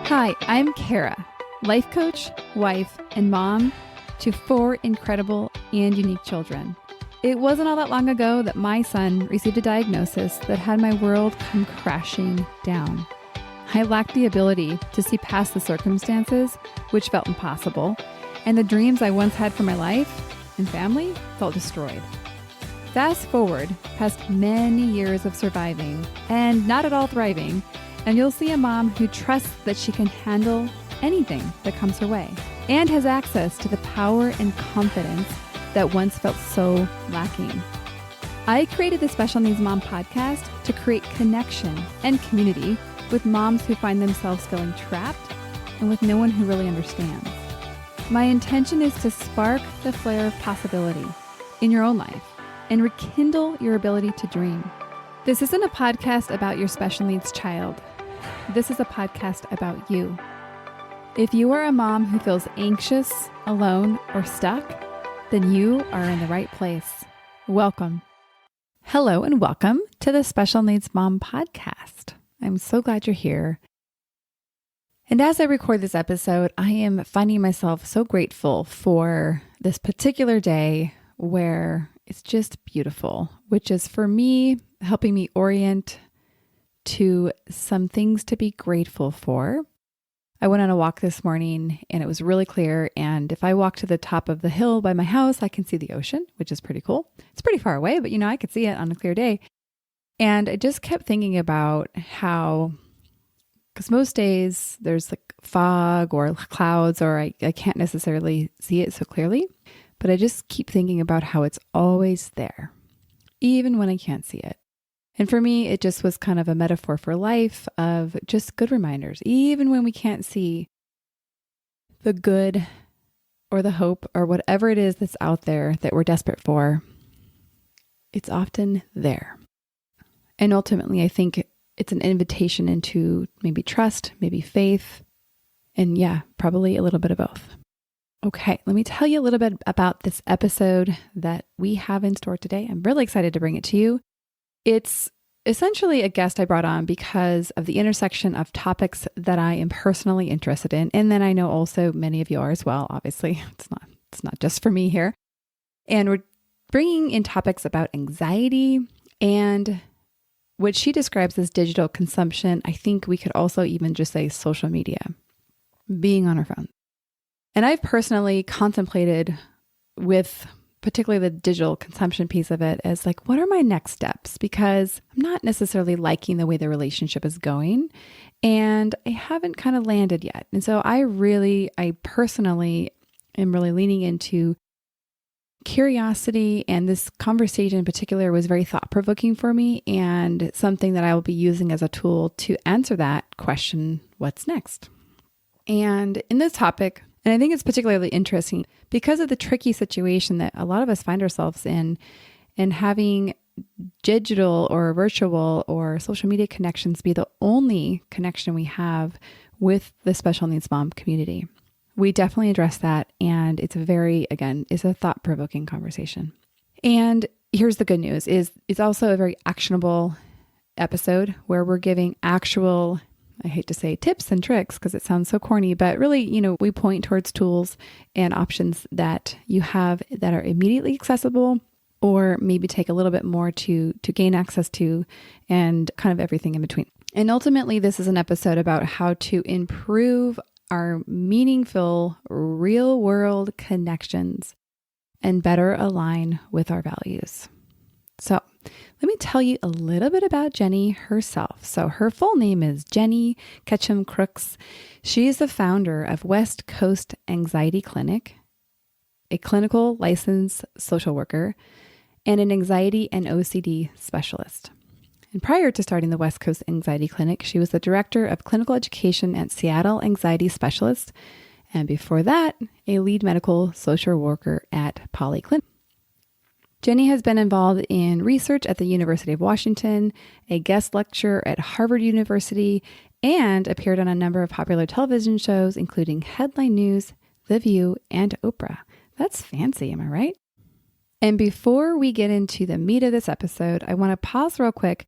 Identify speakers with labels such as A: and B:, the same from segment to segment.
A: Hi, I'm Kara, life coach, wife, and mom to 4 incredible and unique children. It wasn't all that long ago that my son received a diagnosis that had my world come crashing down. I lacked the ability to see past the circumstances, which felt impossible, and the dreams I once had for my life and family felt destroyed. Fast forward past many years of surviving and not at all thriving, and you'll see a mom who trusts that she can handle anything that comes her way and has access to the power and confidence that once felt so lacking. I created the Special Needs Mom podcast to create connection and community with moms who find themselves feeling trapped and with no one who really understands. My intention is to spark the flare of possibility in your own life and rekindle your ability to dream. This isn't a podcast about your special needs child. This is a podcast about you. If you are a mom who feels anxious, alone, or stuck, then you are in the right place. Welcome. Hello and welcome to the Special Needs Mom podcast. I'm so glad you're here. And as I record this episode, I am finding myself so grateful for this particular day where it's just beautiful, which is for me, helping me orient to some things to be grateful for. I went on a walk this morning and it was really clear. And if I walk to the top of the hill by my house, I can see the ocean, which is pretty cool. It's pretty far away, but I could see it on a clear day. And I just kept thinking about how, because most days there's like fog or clouds, or I can't necessarily see it so clearly, but I just keep thinking about how it's always there, even when I can't see it. And for me, it just was kind of a metaphor for life of just good reminders. Even when we can't see the good or the hope or whatever it is that's out there that we're desperate for, it's often there. And ultimately, I think it's an invitation into maybe trust, maybe faith, and probably a little bit of both. Okay, let me tell you a little bit about this episode that we have in store today. I'm really excited to bring it to you. It's essentially a guest I brought on because of the intersection of topics that I am personally interested in. And then I know also many of you are as well. Obviously, it's not just for me here. And we're bringing in topics about anxiety and what she describes as digital consumption. I think we could also even just say social media, being on our phone. And I've personally contemplated with particularly the digital consumption piece of it as like, what are my next steps? Because I'm not necessarily liking the way the relationship is going and I haven't kind of landed yet. And so I personally am really leaning into curiosity, and this conversation in particular was very thought-provoking for me and something that I will be using as a tool to answer that question, what's next? And in this topic, and I think it's particularly interesting because of the tricky situation that a lot of us find ourselves in, and having digital or virtual or social media connections be the only connection we have with the special needs mom community. We definitely address that. And it's a thought-provoking conversation. And here's the good news is it's also a very actionable episode where we're giving actual, I hate to say tips and tricks because it sounds so corny, but really, we point towards tools and options that you have that are immediately accessible or maybe take a little bit more to gain access to, and kind of everything in between. And ultimately, this is an episode about how to improve our meaningful real world connections and better align with our values. So let me tell you a little bit about Jennie herself. So her full name is Jennie Ketcham Crooks. She is the founder of West Coast Anxiety Clinic, a clinical licensed social worker, and an anxiety and OCD specialist. And prior to starting the West Coast Anxiety Clinic, she was the director of clinical education at Seattle Anxiety Specialist. And before that, a lead medical social worker at Polyclinic. Jennie has been involved in research at the University of Washington, a guest lecturer at Harvard University, and appeared on a number of popular television shows, including Headline News, The View, and Oprah. That's fancy, am I right? And before we get into the meat of this episode, I want to pause real quick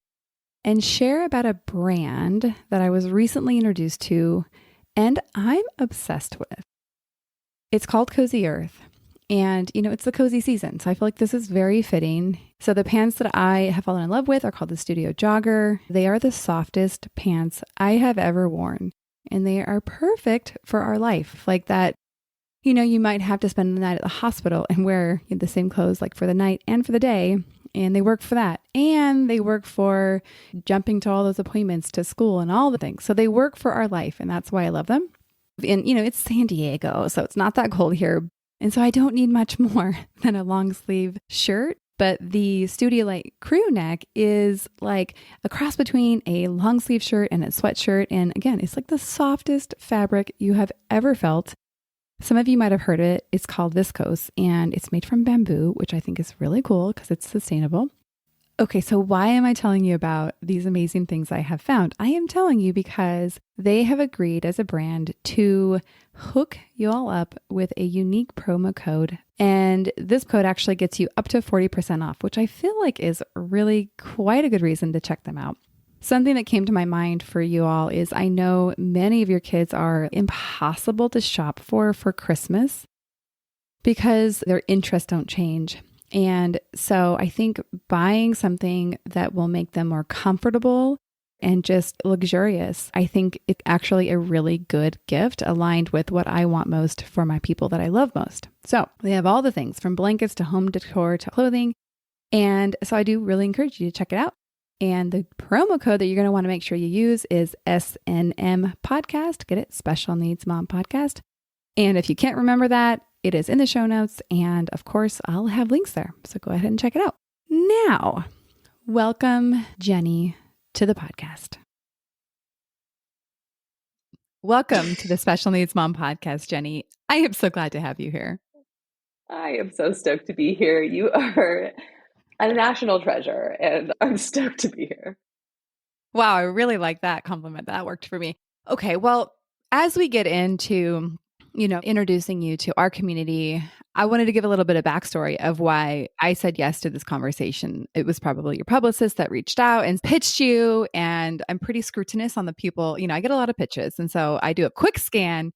A: and share about a brand that I was recently introduced to and I'm obsessed with. It's called Cozy Earth. And, it's the cozy season. So I feel like this is very fitting. So the pants that I have fallen in love with are called the Studio Jogger. They are the softest pants I have ever worn. And they are perfect for our life. Like that, you might have to spend the night at the hospital and wear the same clothes like for the night and for the day. And they work for that. And they work for jumping to all those appointments to school and all the things. So they work for our life. And that's why I love them. And, it's San Diego, so it's not that cold here. And so I don't need much more than a long sleeve shirt. But the Studio Light crew neck is like a cross between a long sleeve shirt and a sweatshirt. And again, it's like the softest fabric you have ever felt. Some of you might have heard it. It's called viscose and it's made from bamboo, which I think is really cool because it's sustainable. Okay, so why am I telling you about these amazing things I have found? I am telling you because they have agreed as a brand to hook you all up with a unique promo code. And this code actually gets you up to 40% off, which I feel like is really quite a good reason to check them out. Something that came to my mind for you all is I know many of your kids are impossible to shop for Christmas because their interests don't change. And so I think buying something that will make them more comfortable and just luxurious, I think it's actually a really good gift aligned with what I want most for my people that I love most. So they have all the things from blankets to home decor to clothing. And so I do really encourage you to check it out. And the promo code that you're going to want to make sure you use is SNM Podcast. Get it? Special Needs Mom Podcast. And if you can't remember that, it is in the show notes. And of course, I'll have links there. So go ahead and check it out. Now, welcome, Jennie, to the podcast. Welcome to the Special Needs Mom Podcast, Jennie. I am so glad to have you here.
B: I am so stoked to be here. You are a national treasure, and I'm stoked to be here.
A: Wow, I really like that compliment. That worked for me. Okay, well, as we get into introducing you to our community, I wanted to give a little bit of backstory of why I said yes to this conversation. It was probably your publicist that reached out and pitched you. And I'm pretty scrutinous on the people. I get a lot of pitches. And so I do a quick scan.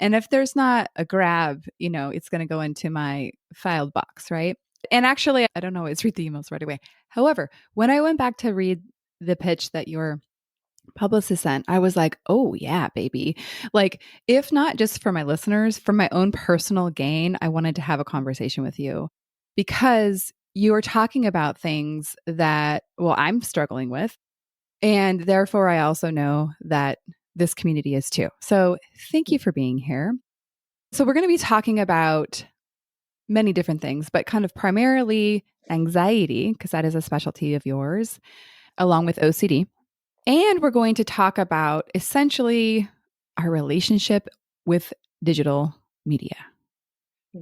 A: And if there's not a grab, it's going to go into my filed box, right? And actually, I don't always read the emails right away. However, when I went back to read the pitch that your publicist sent, I was like, oh yeah, baby. Like, if not just for my listeners, for my own personal gain, I wanted to have a conversation with you because you are talking about things that, well, I'm struggling with. And therefore, I also know that this community is too. So thank you for being here. So we're going to be talking about many different things, but kind of primarily anxiety, because that is a specialty of yours, along with OCD. And we're going to talk about essentially our relationship with digital media.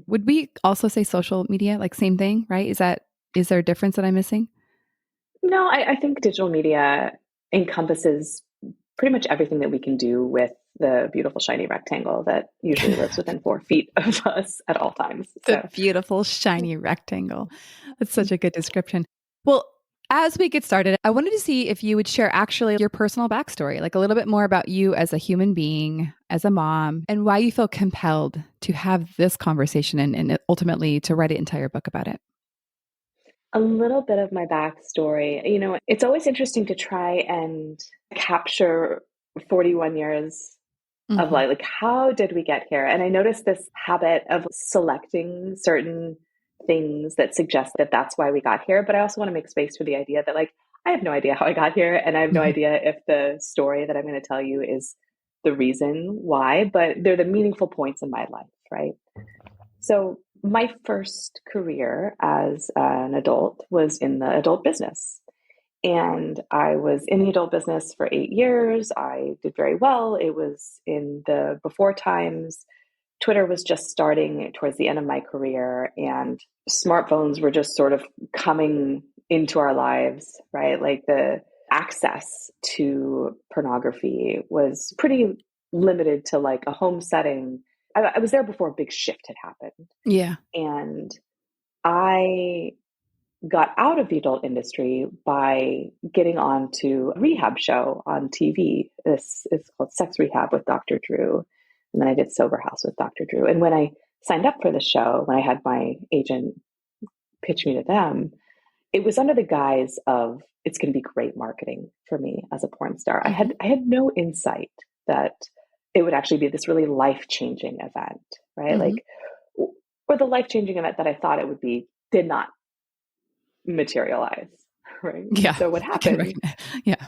A: Would we also say social media, like same thing, right? Is there a difference that I'm missing?
B: No, I think digital media encompasses pretty much everything that we can do with the beautiful shiny rectangle that usually lives within 4 feet of us at all times.
A: The beautiful shiny rectangle. That's such a good description. Well, as we get started, I wanted to see if you would share actually your personal backstory, like a little bit more about you as a human being, as a mom, and why you feel compelled to have this conversation and ultimately to write an entire book about it.
B: A little bit of my backstory. It's always interesting to try and capture 41 years of life. Like, how did we get here? And I noticed this habit of selecting certain things that suggest that that's why we got here. But I also want to make space for the idea that, like, I have no idea how I got here. And I have no idea if the story that I'm going to tell you is the reason why, but they're the meaningful points in my life, right? So my first career as an adult was in the adult business. And I was in the adult business for 8 years. I did very well. It was in the before times. Twitter was just starting towards the end of my career, and smartphones were just sort of coming into our lives, right? Like, the access to pornography was pretty limited to like a home setting. I was there before a big shift had happened.
A: Yeah.
B: And I got out of the adult industry by getting onto a rehab show on TV. This is called Sex Rehab with Dr. Drew. And then I did Sober House with Dr. Drew. And when I signed up for the show, when I had my agent pitch me to them, it was under the guise of it's going to be great marketing for me as a porn star.
A: Mm-hmm.
B: I had no insight that it would actually be this really life-changing event, right?
A: Mm-hmm.
B: Like, or the life-changing event that I thought it would be did not materialize, right?
A: Yeah.
B: So what happened?
A: Yeah.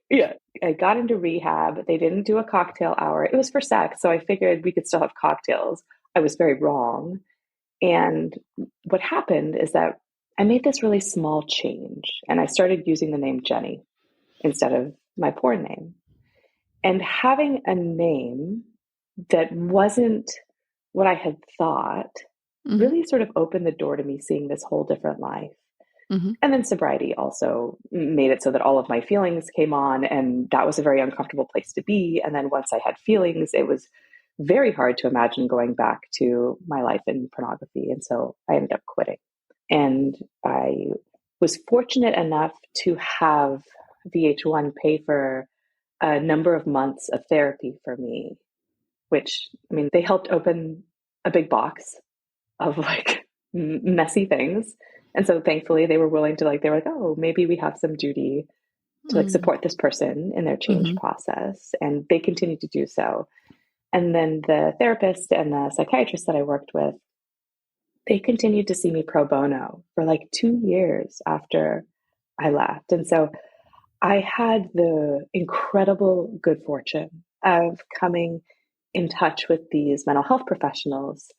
B: Yeah. I got into rehab. They didn't do a cocktail hour. It was for sex. So I figured we could still have cocktails. I was very wrong. And what happened is that I made this really small change and I started using the name Jennie instead of my porn name. And having a name that wasn't what I had thought really sort of opened the door to me seeing this whole different life.
A: Mm-hmm.
B: And then sobriety also made it so that all of my feelings came on, and that was a very uncomfortable place to be. And then once I had feelings, it was very hard to imagine going back to my life in pornography. And so I ended up quitting. And I was fortunate enough to have VH1 pay for a number of months of therapy for me, which, I mean, they helped open a big box of like messy things. And so thankfully they were willing to they were like, oh, maybe we have some duty to like support this person in their change process. And they continued to do so. And then the therapist and the psychiatrist that I worked with, they continued to see me pro bono for like 2 years after I left. And so I had the incredible good fortune of coming in touch with these mental health professionals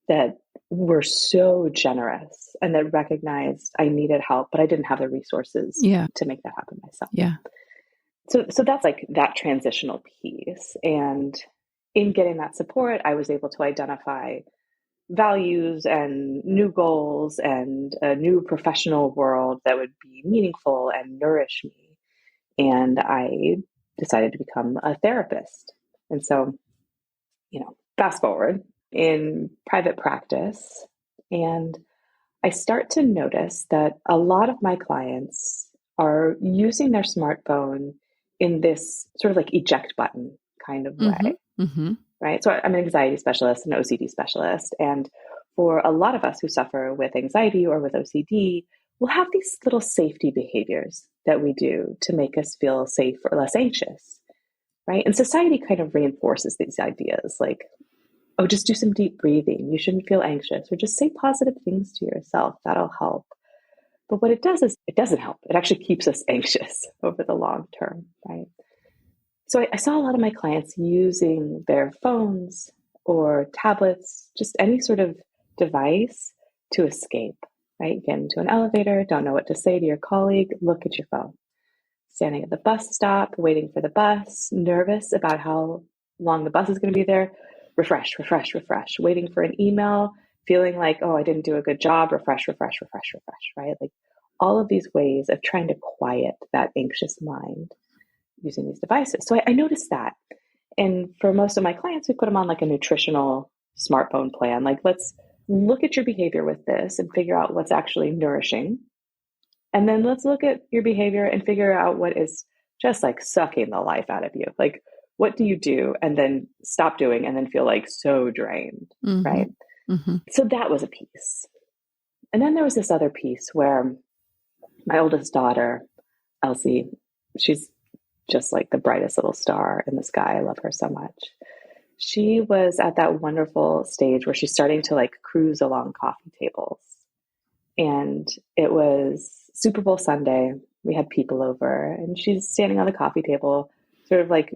B: that were so generous and that recognized I needed help, but I didn't have the resources to make that happen myself.
A: Yeah.
B: So that's like that transitional piece. And in getting that support, I was able to identify values and new goals and a new professional world that would be meaningful and nourish me. And I decided to become a therapist. And so, fast forward in private practice, and I start to notice that a lot of my clients are using their smartphone in this sort of like eject button kind of way, right? So I'm an anxiety specialist, an OCD specialist. And for a lot of us who suffer with anxiety or with OCD, we'll have these little safety behaviors that we do to make us feel safe or less anxious, right? And society kind of reinforces these ideas like, oh, just do some deep breathing. You shouldn't feel anxious, or just say positive things to yourself. That'll help. But what it does is it doesn't help. It actually keeps us anxious over the long term, right? So I saw a lot of my clients using their phones or tablets, just any sort of device to escape, right? Get into an elevator, don't know what to say to your colleague, look at your phone. Standing at the bus stop, waiting for the bus, nervous about how long the bus is going to be there. Refresh, waiting for an email, feeling like, oh, I didn't do a good job, refresh, right? Like all of these ways of trying to quiet that anxious mind using these devices. So I noticed that. And for most of my clients, we put them on like a nutritional smartphone plan. Like, let's look at your behavior with this and figure out what's actually nourishing. And then let's look at your behavior and figure out what is just like sucking the life out of you. Like, what do you do and then stop doing and then feel like so drained, right? So that was a piece. And then there was this other piece where my oldest daughter, Elsie, she's just like the brightest little star in the sky. I love her so much. She was at that wonderful stage where she's starting to like cruise along coffee tables. And it was Super Bowl Sunday. We had people over and she's standing on the coffee table, sort of like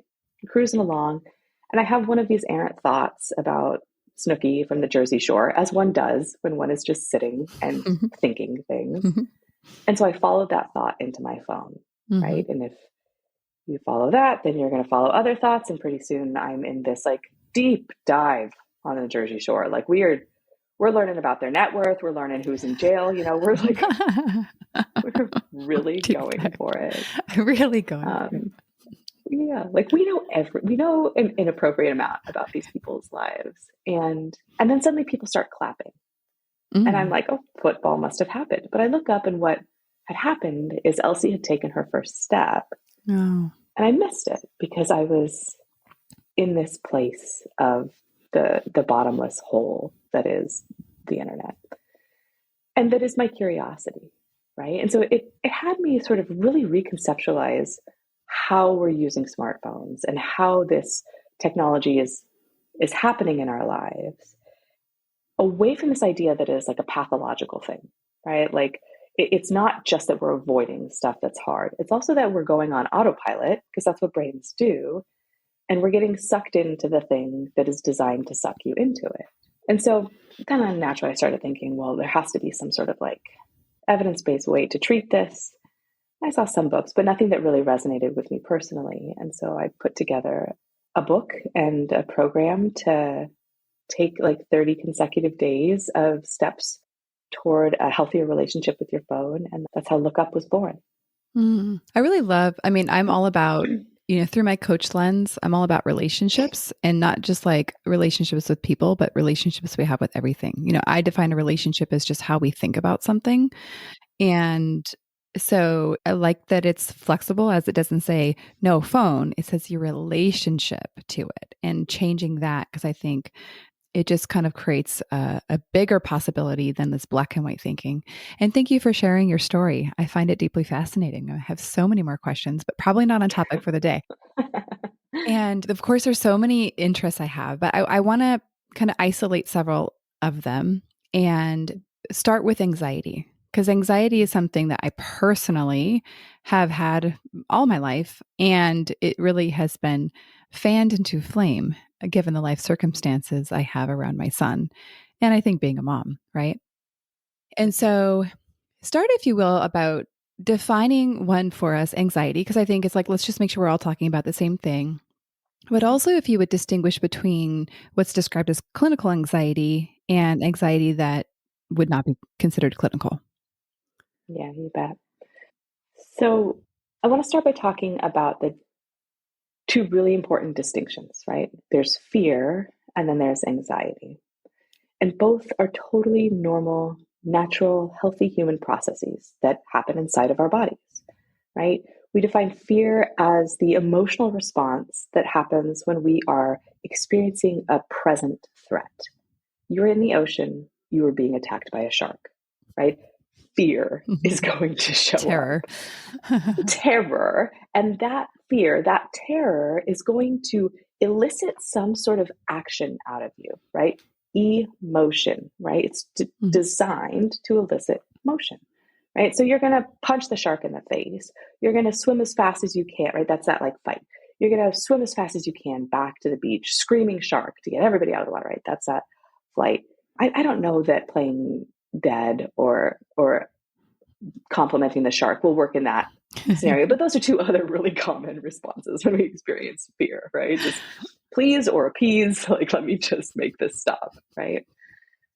B: cruising along. And I have one of these errant thoughts about Snooki from the Jersey Shore, as one does when one is just sitting and thinking things. And so I followed that thought into my phone, right? And if you follow that, then you're going to follow other thoughts. And pretty soon I'm in this like deep dive on the Jersey Shore. Like we're learning about their net worth. We're learning who's in jail. We're like, we're really going for it.
A: Really going for it.
B: Yeah, like we know an inappropriate amount about these people's lives, and then suddenly people start clapping, And I'm
A: Mm.
B: like, oh, football must have happened. But I look up and what had happened is Elsie had taken her first step
A: Oh.
B: and I missed it because I was in this place of the bottomless hole that is the internet. And that is my curiosity, right? And so it had me sort of really reconceptualize how we're using smartphones and how this technology is happening in our lives, away from this idea that it is like a pathological thing, right? Like it's not just that we're avoiding stuff that's hard. It's also that we're going on autopilot because that's what brains do. And we're getting sucked into the thing that is designed to suck you into it. And so kind of naturally I started thinking, well, there has to be some sort of like evidence-based way to treat this. I saw some books, but nothing that really resonated with me personally. And so I put together a book and a program to take like 30 consecutive days of steps toward a healthier relationship with your phone. And that's how Look Up was born.
A: I really love, I mean, I'm all about, through my coach lens, I'm all about relationships and not just like relationships with people, but relationships we have with everything. I define a relationship as just how we think about something. And so I like that it's flexible, as it doesn't say no phone, it says your relationship to it, and changing that. Cause I think it just kind of creates a bigger possibility than this black and white thinking. And thank you for sharing your story. I find it deeply fascinating. I have so many more questions, but probably not on topic for the day. And of course, there's so many interests I have, but I want to kind of isolate several of them and start with anxiety. Because anxiety is something that I personally have had all my life, and it really has been fanned into flame given the life circumstances I have around my son. And I think being a mom, right? And so, start, if you will, about defining one for us anxiety, because I think it's like, let's just make sure we're all talking about the same thing. But also, if you would distinguish between what's described as clinical anxiety and anxiety that would not be considered clinical.
B: Yeah, you bet. So I want to start by talking about the two really important distinctions, right? There's fear and then there's anxiety. And both are totally normal, natural, healthy human processes that happen inside of our bodies, right? We define fear as the emotional response that happens when we are experiencing a present threat. You're in the ocean, you are being attacked by a shark, right? Fear is going to show
A: Terror.
B: up. Terror. And that fear, that terror is going to elicit some sort of action out of you, right? Emotion, right? It's designed to elicit motion, right? So you're going to punch the shark in the face. You're going to swim as fast as you can, right? That's that like fight. You're going to swim as fast as you can back to the beach, screaming shark to get everybody out of the water, right? That's that flight. I don't know that playing dead or complimenting the shark will work in that scenario. But those are two other really common responses when we experience fear, right? Just please or appease, like, let me just make this stop, right?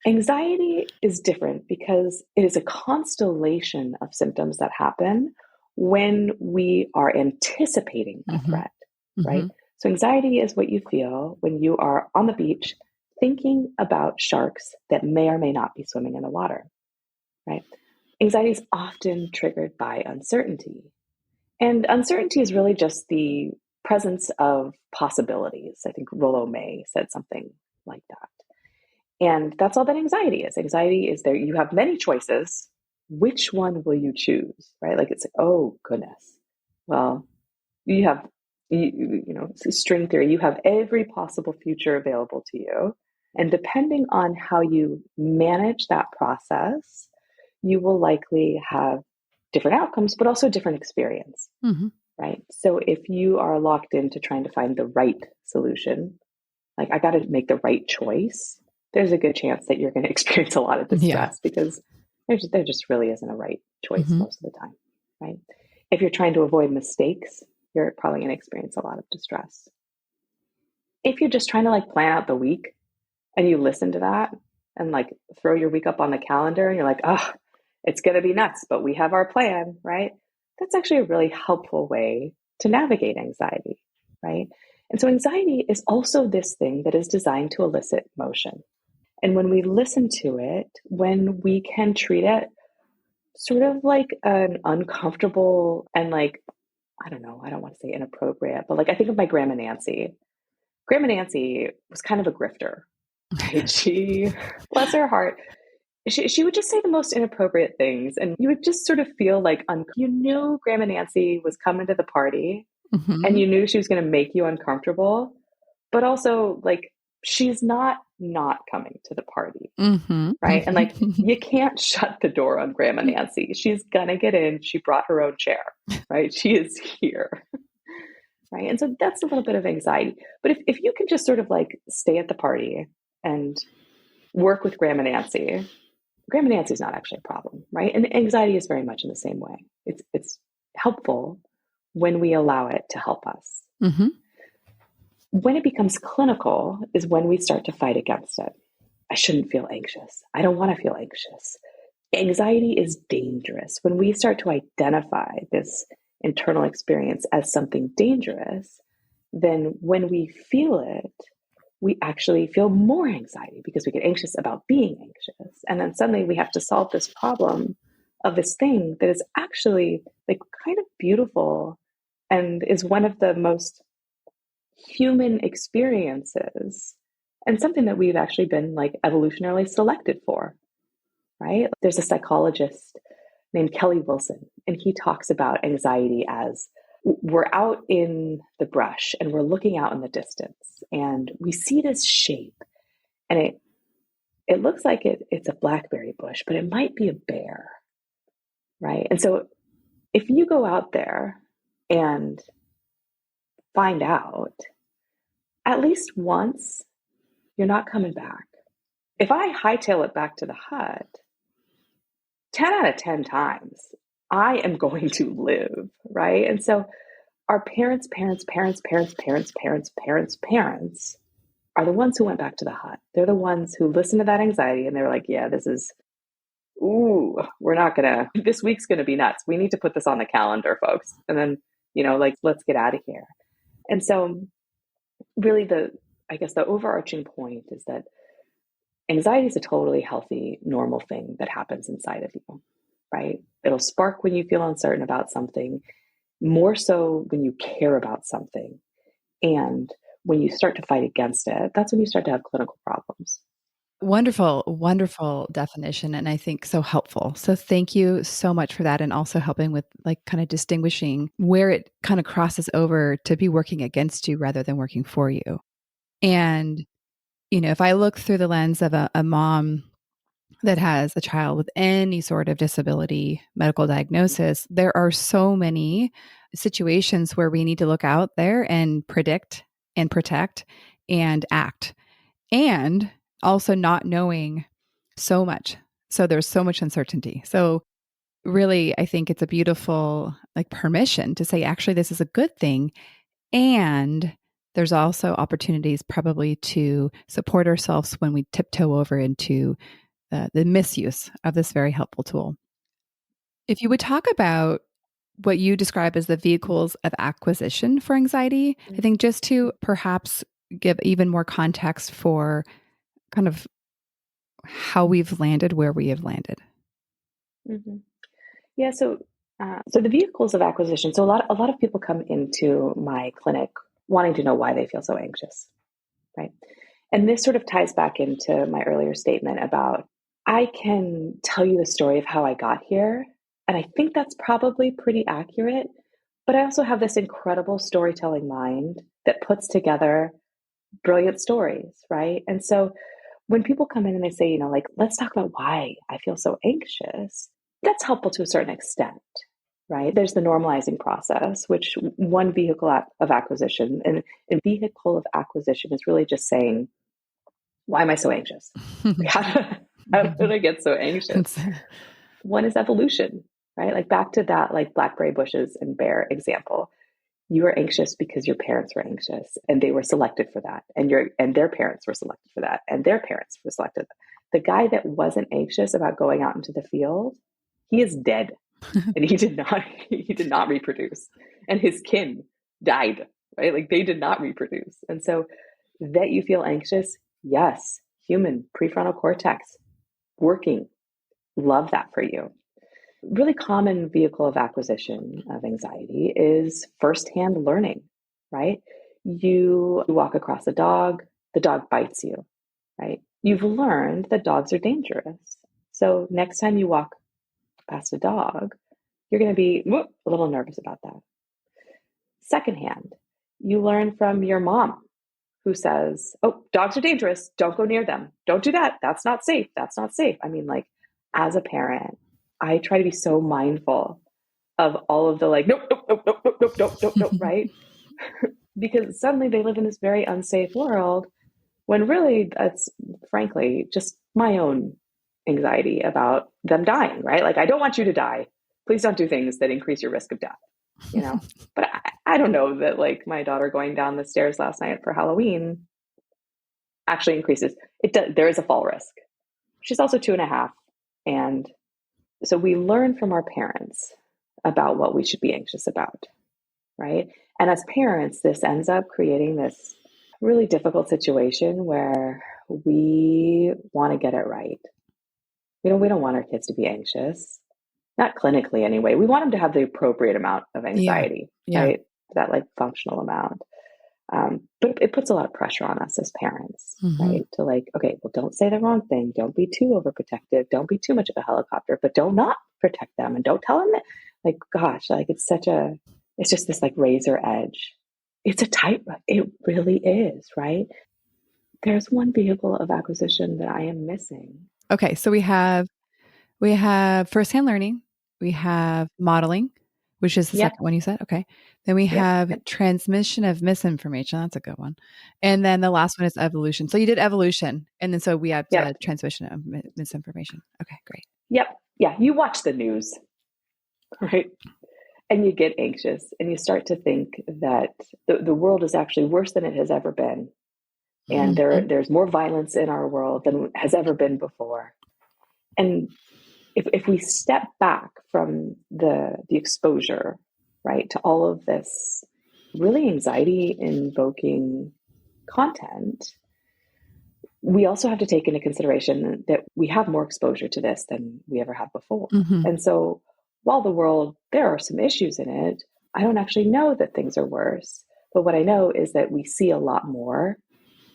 B: Anxiety is different because it is a constellation of symptoms that happen when we are anticipating a threat, right? So anxiety is what you feel when you are on the beach thinking about sharks that may or may not be swimming in the water, right? Anxiety is often triggered by uncertainty. And uncertainty is really just the presence of possibilities. I think Rollo May said something like that. And that's all that anxiety is. Anxiety is there. You have many choices. Which one will you choose? Right? Like it's like, oh goodness. Well, you have, it's string theory. You have every possible future available to you. And depending on how you manage that process, you will likely have different outcomes, but also different experience, right? So if you are locked into trying to find the right solution, like I got to make the right choice, there's a good chance that you're going to experience a lot of distress because there just really isn't a right choice most of the time, right? If you're trying to avoid mistakes, you're probably going to experience a lot of distress. If you're just trying to like plan out the week and you listen to that and like throw your week up on the calendar and you're like, oh, it's going to be nuts, but we have our plan, right? That's actually a really helpful way to navigate anxiety, right? And so anxiety is also this thing that is designed to elicit motion. And when we listen to it, when we can treat it sort of like an uncomfortable and like, I don't know, I don't want to say inappropriate, but like I think of my Grandma Nancy. Grandma Nancy was kind of a grifter, right? She, bless her heart, she would just say the most inappropriate things. And you would just sort of feel like you knew Grandma Nancy was coming to the party and you knew she was going to make you uncomfortable, but also like she's not coming to the party, right? And like you can't shut the door on Grandma Nancy. She's going to get in. She brought her own chair, right? She is here. Right. And so that's a little bit of anxiety. But if you can just sort of like stay at the party and work with Grandma Nancy, Grandma Nancy is not actually a problem, right? And anxiety is very much in the same way. It's helpful when we allow it to help us. When it becomes clinical is when we start to fight against it. I shouldn't feel anxious. I don't want to feel anxious. Anxiety is dangerous. When we start to identify this internal experience as something dangerous, then when we feel it, we actually feel more anxiety because we get anxious about being anxious. And then suddenly we have to solve this problem of this thing that is actually like kind of beautiful and is one of the most human experiences and something that we've actually been like evolutionarily selected for, right? There's a psychologist named Kelly Wilson, and he talks about anxiety as we're out in the brush and we're looking out in the distance and we see this shape and it looks like it's a blackberry bush, but it might be a bear, right? And so if you go out there and find out, at least once, you're not coming back. If I hightail it back to the hut, 10 out of 10 times, I am going to live, right? And so our parents are the ones who went back to the hut. They're the ones who listened to that anxiety and they're like, yeah, we're not gonna, this week's gonna be nuts. We need to put this on the calendar, folks. And then, like, let's get out of here. And so really I guess the overarching point is that anxiety is a totally healthy, normal thing that happens inside of you, right? It'll spark when you feel uncertain about something, more so when you care about something. And when you start to fight against it, that's when you start to have clinical problems.
A: Wonderful, wonderful definition. And I think so helpful. So thank you so much for that. And also helping with like kind of distinguishing where it kind of crosses over to be working against you rather than working for you. And, if I look through the lens of a mom that has a child with any sort of disability, medical diagnosis, there are so many situations where we need to look out there and predict and protect and act. And also not knowing so much. So there's so much uncertainty. So really, I think it's a beautiful like permission to say, actually, this is a good thing. And there's also opportunities probably to support ourselves when we tiptoe over into the misuse of this very helpful tool. If you would talk about what you describe as the vehicles of acquisition for anxiety, I think just to perhaps give even more context for kind of how we've landed where we have landed.
B: Yeah. So the vehicles of acquisition. So a lot of people come into my clinic wanting to know why they feel so anxious, right? And this sort of ties back into my earlier statement about I can tell you the story of how I got here, and I think that's probably pretty accurate. But I also have this incredible storytelling mind that puts together brilliant stories, right? And so when people come in and they say, like, let's talk about why I feel so anxious, that's helpful to a certain extent, right? There's the normalizing process, which one vehicle of acquisition, and vehicle of acquisition is really just saying, why am I so anxious? How did I get so anxious? One is evolution, right? Like back to that, like blackberry bushes and bear example. You were anxious because your parents were anxious and they were selected for that. And their parents were selected for that. And their parents were selected. The guy that wasn't anxious about going out into the field, he is dead. And he did not reproduce. And his kin died, right? Like they did not reproduce. And so that you feel anxious, yes, human prefrontal cortex working. Love that for you. Really common vehicle of acquisition of anxiety is firsthand learning, right? You walk across a dog, the dog bites you, right? You've learned that dogs are dangerous. So next time you walk past a dog, you're going to be a little nervous about that. Secondhand, you learn from your mom who says, oh, dogs are dangerous. Don't go near them. Don't do that. That's not safe. That's not safe. I mean, like, as a parent, I try to be so mindful of all of the like, nope, nope, nope, nope, nope, nope, nope, nope, nope, right? Because suddenly they live in this very unsafe world when really that's frankly just my own anxiety about them dying, right? Like, I don't want you to die. Please don't do things that increase your risk of death, you know? But I don't know that like my daughter going down the stairs last night for Halloween actually increases. There is a fall risk. She's also 2.5. And so we learn from our parents about what we should be anxious about, right? And as parents, this ends up creating this really difficult situation where we want to get it right. We don't want our kids to be anxious, not clinically anyway. We want them to have the appropriate amount of anxiety, right? That like functional amount. But it puts a lot of pressure on us as parents, right? To like, okay, well, don't say the wrong thing. Don't be too overprotective. Don't be too much of a helicopter, but don't not protect them. And don't tell them that, like, gosh, like it's just this like razor edge. It's a tightrope. It really is, right? There's one vehicle of acquisition that I am missing.
A: Okay. So we have firsthand learning. We have modeling, which is the second one you said. Okay. Then we have transmission of misinformation. That's a good one. And then the last one is evolution. So you did evolution. And then so we have transmission of misinformation. Okay, great.
B: Yep. Yeah. You watch the news, right? And you get anxious and you start to think that the world is actually worse than it has ever been. And there's more violence in our world than has ever been before. And if we step back from the exposure, right, to all of this really anxiety invoking content, we also have to take into consideration that we have more exposure to this than we ever have before. And so while there are some issues in it, I don't actually know that things are worse. But what I know is that we see a lot more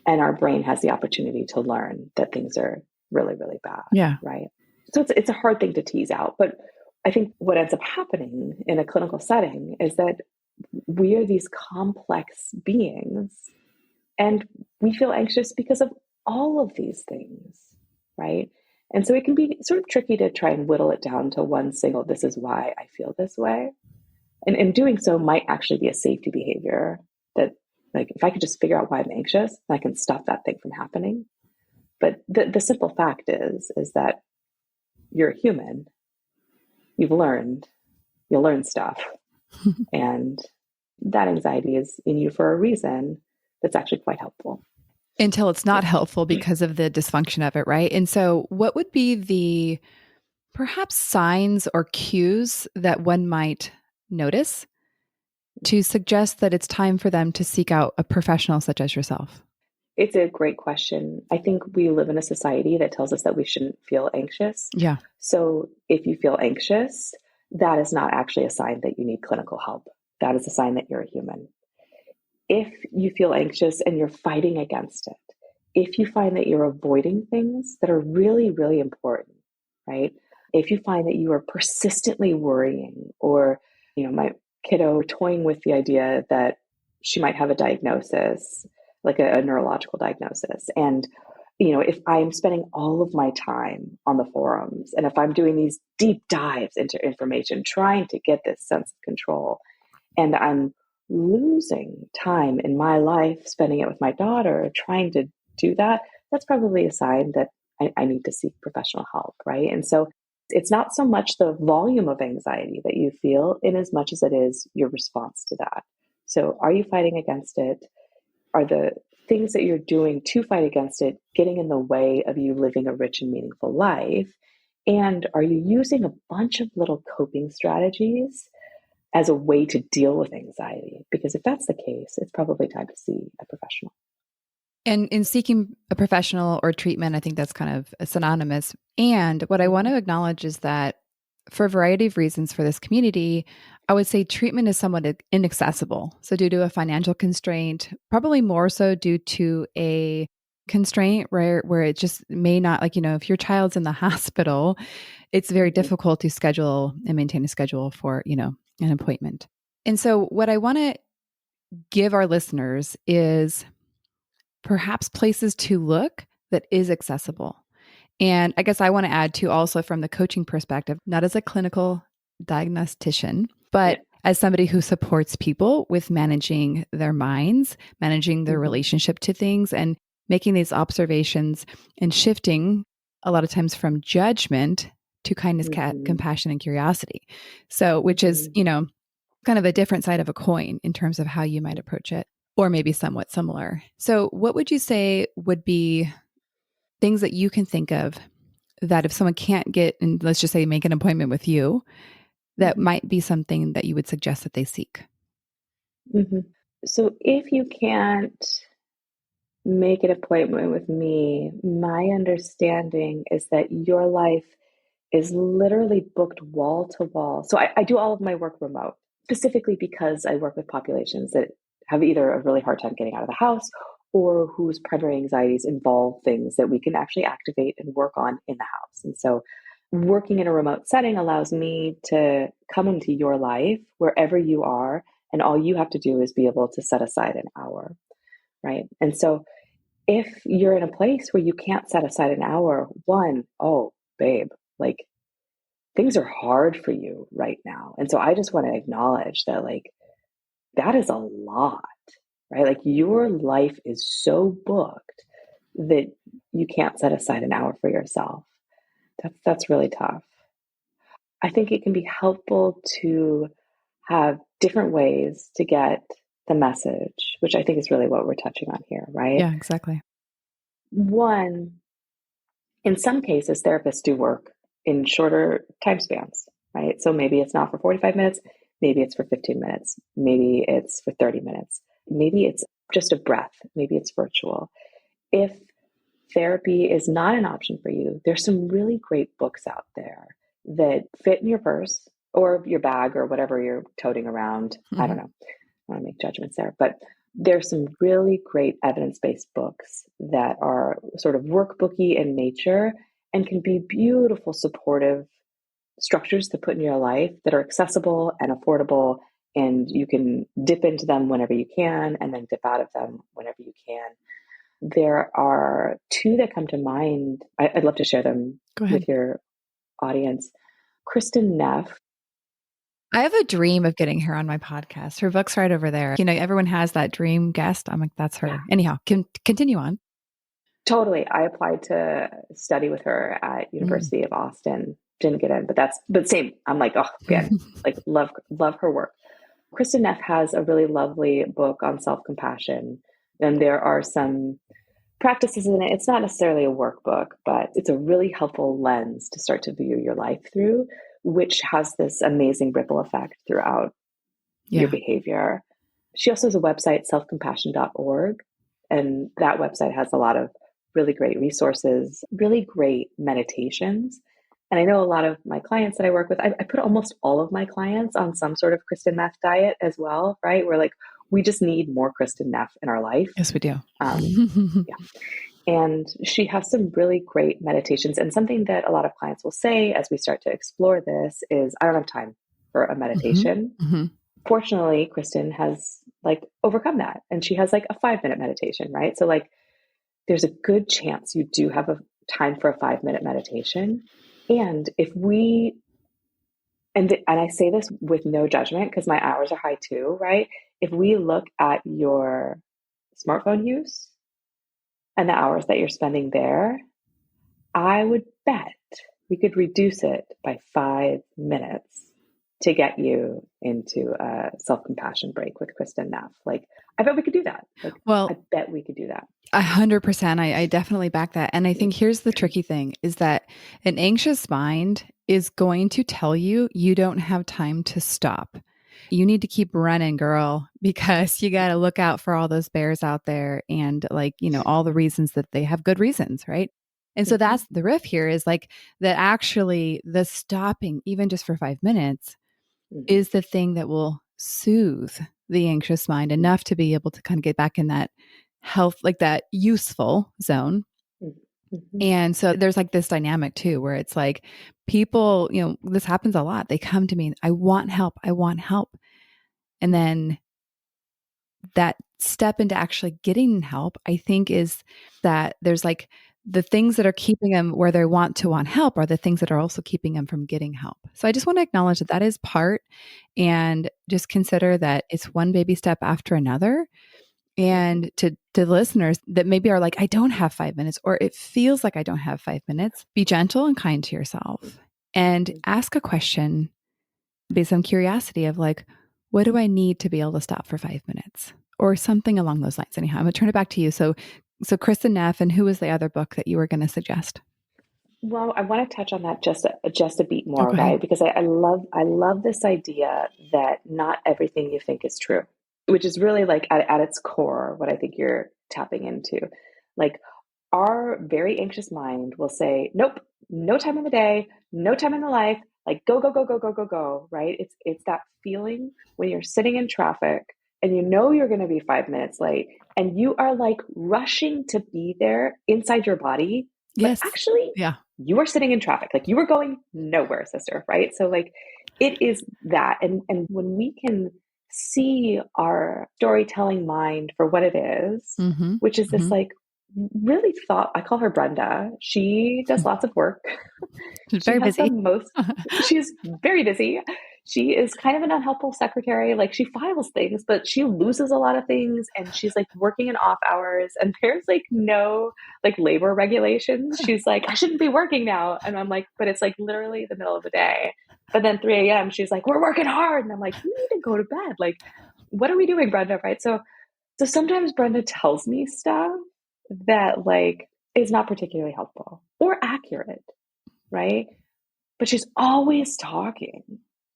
B: and our brain has the opportunity to learn that things are really, really bad.
A: Yeah.
B: Right. So it's a hard thing to tease out. But I think what ends up happening in a clinical setting is that we are these complex beings and we feel anxious because of all of these things. Right. And so it can be sort of tricky to try and whittle it down to one single, this is why I feel this way. And doing so might actually be a safety behavior that, like, if I could just figure out why I'm anxious, I can stop that thing from happening. But the simple fact is that you're a human. You'll learn stuff. And that anxiety is in you for a reason that's actually quite helpful.
A: Until it's not helpful because of the dysfunction of it, right? And so what would be the perhaps signs or cues that one might notice to suggest that it's time for them to seek out a professional such as yourself?
B: It's a great question. I think we live in a society that tells us that we shouldn't feel anxious.
A: Yeah.
B: So if you feel anxious, that is not actually a sign that you need clinical help. That is a sign that you're a human. If you feel anxious and you're fighting against it, if you find that you're avoiding things that are really, really important, right? If you find that you are persistently worrying or, my kiddo toying with the idea that she might have a diagnosis, like a neurological diagnosis. And, if I'm spending all of my time on the forums and if I'm doing these deep dives into information, trying to get this sense of control, and I'm losing time in my life, spending it with my daughter, trying to do that, that's probably a sign that I need to seek professional help, right? And so it's not so much the volume of anxiety that you feel in as much as it is your response to that. So are you fighting against it? Are the things that you're doing to fight against it getting in the way of you living a rich and meaningful life? And are you using a bunch of little coping strategies as a way to deal with anxiety? Because if that's the case, it's probably time to see a professional.
A: And in seeking a professional or treatment, I think that's kind of synonymous. And what I want to acknowledge is that for a variety of reasons for this community, I would say treatment is somewhat inaccessible. So due to a financial constraint, probably more so due to a constraint where it just may not, like, if your child's in the hospital, it's very difficult to schedule and maintain a schedule for, an appointment. And so what I want to give our listeners is perhaps places to look that is accessible. And I guess I want to add to also from the coaching perspective, not as a clinical diagnostician, but as somebody who supports people with managing their minds, managing their relationship to things, and making these observations and shifting a lot of times from judgment to kindness, compassion, and curiosity. So, which is, kind of a different side of a coin in terms of how you might approach it, or maybe somewhat similar. So what would you say would be things that you can think of that if someone can't get, and let's just say make an appointment with you, that might be something that you would suggest that they seek?
B: So if you can't make an appointment with me, my understanding is that your life is literally booked wall to wall. So I do all of my work remote, specifically because I work with populations that have either a really hard time getting out of the house or whose primary anxieties involve things that we can actually activate and work on in the house. And so working in a remote setting allows me to come into your life wherever you are, and all you have to do is be able to set aside an hour, right? And so if you're in a place where you can't set aside an hour, oh, babe, like things are hard for you right now. And so I just want to acknowledge that, like, that is a lot, right? Like your life is so booked that you can't set aside an hour for yourself. That's really tough. I think it can be helpful to have different ways to get the message, which I think is really what we're touching on here, right?
A: Yeah, exactly.
B: One, in some cases, therapists do work in shorter time spans, right? So maybe it's not for 45 minutes, maybe it's for 15 minutes, maybe it's for 30 minutes, maybe it's just a breath, maybe it's virtual. If therapy is not an option for you, there's some really great books out there that fit in your purse or your bag or whatever you're toting around. I don't know. I want to make judgments there, but there's some really great evidence-based books that are sort of workbooky in nature and can be beautiful supportive structures to put in your life that are accessible and affordable, and you can dip into them whenever you can and then dip out of them whenever you can. There are two that come to mind. I'd love to share them with your audience. Kristin Neff.
A: I have a dream of getting her on my podcast. Her book's right over there. Everyone has that dream guest. I'm like, that's her. Yeah. Anyhow, continue on.
B: Totally. I applied to study with her at University of Austin. Didn't get in, but same. I'm like, oh man, like love her work. Kristin Neff has a really lovely book on self-compassion. And there are some practices in it. It's not necessarily a workbook, but it's a really helpful lens to start to view your life through, which has this amazing ripple effect throughout your behavior. She also has a website, selfcompassion.org. And that website has a lot of really great resources, really great meditations. And I know a lot of my clients that I work with, I put almost all of my clients on some sort of Kristin Neff diet as well, right? We're like, we just need more Kristin Neff in our life.
A: Yes, we do.
B: And she has some really great meditations. And something that a lot of clients will say as we start to explore this is, I don't have time for a meditation. Fortunately, Kristin has overcome that. And she has a 5-minute meditation, right? So there's a good chance you do have a time for a 5-minute meditation. And if we, and I say this with no judgment because my hours are high too, right? If we look at your smartphone use and the hours that you're spending there, I would bet we could reduce it by 5 minutes to get you into a self-compassion break with Kristin Neff. I bet we could do that. I bet we could do that.
A: 100%. I definitely back that. And I think here's the tricky thing is that an anxious mind is going to tell you you don't have time to stop. you need to keep running, girl, because you got to look out for all those bears out there and like, all the reasons that they have good reasons, right? And so
B: Mhm,
A: that's the riff here is like that actually the stopping, even just for 5 minutes,
B: mhm,
A: is the thing that will soothe the anxious mind
B: mhm,
A: enough to be able to kind of get back in that health, like that useful zone.
B: mhm, mhm,
A: And so there's like this dynamic too, where it's like people, this happens a lot. They come to me, I want help. I want help. And then that step into actually getting help, I think, is that there's like the things that are keeping them where they want help are the things that are also keeping them from getting help. So I just want to acknowledge that that is part and just consider that it's one baby step after another.
B: mhm,
A: And to listeners that maybe are like, I don't have 5 minutes, or it feels like I don't have 5 minutes, be gentle and kind to yourself and
B: mhm.
A: ask a question based on curiosity of like, what do I need to be able to stop for 5 minutes? Or something along those lines. Anyhow, I'm gonna turn it back to you. So Kristen Neff, and who was the other book that you were going to suggest?
B: Well, I want to touch on that just a bit
A: Oh,
B: more,
A: go ahead.
B: right? Because I love this idea that not everything you think is true, which is really like at its core what I think you're tapping into. Like our very anxious mind will say, "Nope, no time in the day, no time in the life, like go, go, go, go, go, go, go," right? It's that feeling when you're sitting in traffic and you know you're going to be 5 minutes late and you are like rushing to be there inside your body, but
A: Yes.
B: actually
A: Yeah.
B: you are sitting in traffic, like you were going nowhere, sister, right? So like it is that. And when we can see our storytelling mind for what it is,
A: Mm-hmm.
B: which is this
A: Mm-hmm.
B: like really thought, I call her Brenda. She does lots of work.
A: She's
B: She
A: very
B: has the
A: busy.
B: most, she's very busy. She is kind of an unhelpful secretary. Like she files things, but she loses a lot of things and she's like working in off hours and there's like no like labor regulations. She's like, I shouldn't be working now. And I'm like, but it's like literally the middle of the day. But then 3 a.m. she's like, we're working hard. And I'm like, you need to go to bed. Like, what are we doing, Brenda? Right. So sometimes Brenda tells me stuff that like is not particularly helpful or accurate, right? But she's always talking,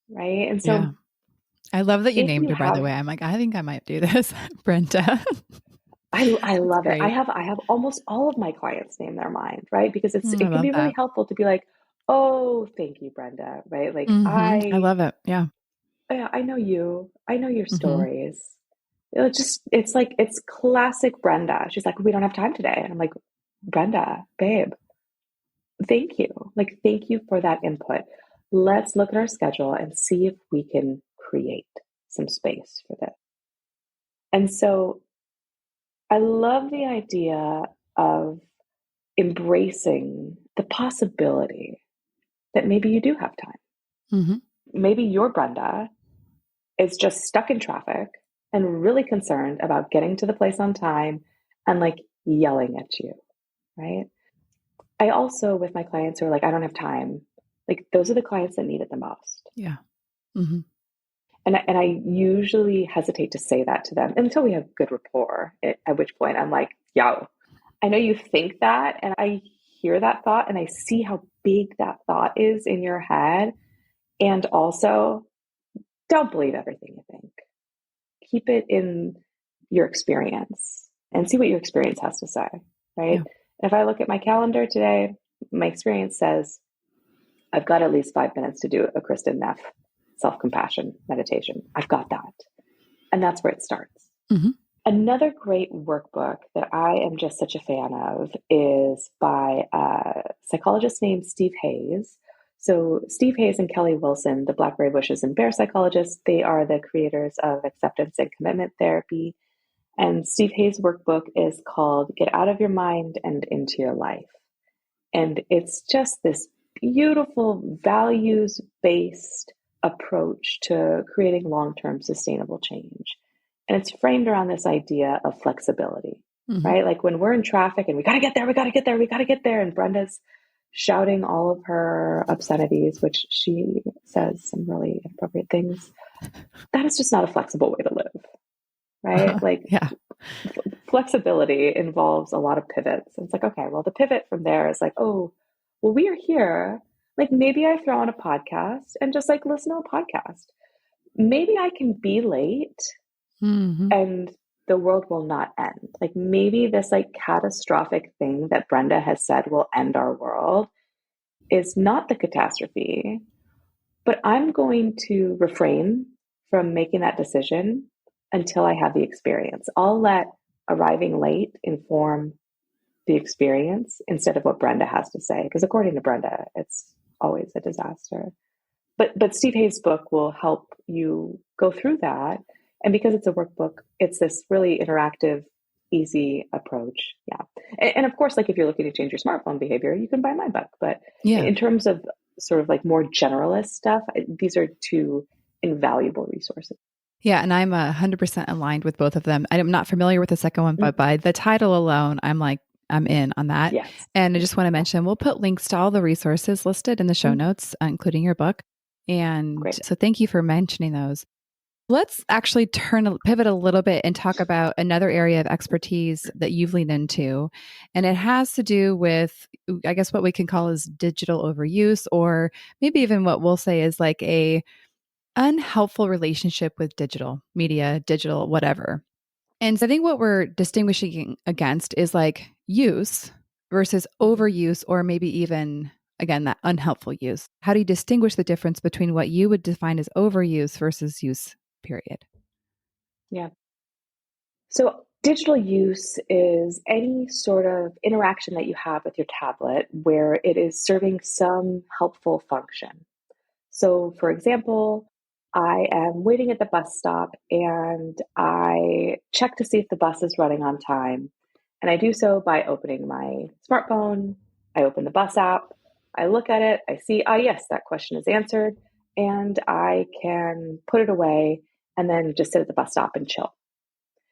B: right? And
A: Yeah.
B: so
A: I love that you
B: if
A: named
B: you
A: her, by the
B: have,
A: way. I'm like, I think I might do this. Brenda.
B: I
A: That's
B: love it. I
A: great.
B: have I have almost all of my clients name their mind, right? Because
A: I
B: it can
A: love
B: be really
A: that.
B: helpful to be like, oh, thank you, Brenda, right? Like
A: I love it. Yeah.
B: yeah, I know you, I know your
A: Mm-hmm.
B: stories. It's like it's classic Brenda. She's like, we don't have time today, and I'm like, Brenda, babe, thank you. Like, thank you for that input. Let's look at our schedule and see if we can create some space for this. And so I love the idea of embracing the possibility that maybe you do have time.
A: Mm-hmm.
B: Maybe your Brenda is just stuck in traffic and really concerned about getting to the place on time and like yelling at you, right? I also, with my clients who are like, I don't have time, like those are the clients that need it the most.
A: Yeah. Mm-hmm.
B: And I usually hesitate to say that to them until we have good rapport, at which point I'm like, yo, I know you think that. And I hear that thought and I see how big that thought is in your head. And also, don't believe everything you think. Keep it in your experience and see what your experience has to say, right?
A: Yeah.
B: If I look at my calendar today, my experience says I've got at least 5 minutes to do a Kristen Neff self compassion meditation. I've got that. And that's where it starts.
A: Mm-hmm.
B: Another great workbook that I am just such a fan of is by a psychologist named Steve Hayes. So, Steve Hayes and Kelly Wilson, the Blackberry Bushes and Bear psychologists, they are the creators of acceptance and commitment therapy. And Steve Hayes' workbook is called Get Out of Your Mind and Into Your Life. And it's just this beautiful values based approach to creating long term sustainable change. And it's framed around this idea of flexibility,
A: Mm-hmm.
B: right? Like when we're in traffic and we got to get there, we got to get there, we got to get there. And Brenda's shouting all of her obscenities, which she says some really inappropriate things. That is just not a flexible way to live, right? Like
A: Yeah.
B: flexibility involves a lot of pivots. And it's like, okay, well, the pivot from there is like, oh, well, we are here. Like maybe I throw on a podcast and just like listen to a podcast. maybe I can be late and the world will not end. Like maybe this like catastrophic thing that Brenda has said will end our world is not the catastrophe, but I'm going to refrain from making that decision until I have the experience. I'll let arriving late inform the experience instead of what Brenda has to say. Because according to Brenda, it's always a disaster. But Steve Hayes' book will help you go through that. And because it's a workbook, it's this really interactive, easy approach. Yeah. And of course, like if you're looking to change your smartphone behavior, you can buy my book. But in terms of sort of like more generalist stuff, these are two invaluable resources.
A: Yeah, and I'm 100% aligned with both of them. I'm not familiar with the second one, but by the title alone, I'm in on that.
B: Yes.
A: And I just want to mention, we'll put links to all the resources listed in the show notes, including your book. And
B: Great.
A: So thank you for mentioning those. Let's actually pivot a little bit and talk about another area of expertise that you've leaned into. And it has to do with, I guess, what we can call is digital overuse, or maybe even what we'll say is like a unhelpful relationship with digital media, digital whatever. And so I think what we're distinguishing against is like use versus overuse, or maybe even, again, that unhelpful use. How do you distinguish the difference between what you would define as overuse versus use, period?
B: Yeah. So digital use is any sort of interaction that you have with your tablet where it is serving some helpful function. So, for example, I am waiting at the bus stop and I check to see if the bus is running on time. And I do so by opening my smartphone. I open the bus app. I look at it. I see, yes, that question is answered. And I can put it away and then just sit at the bus stop and chill.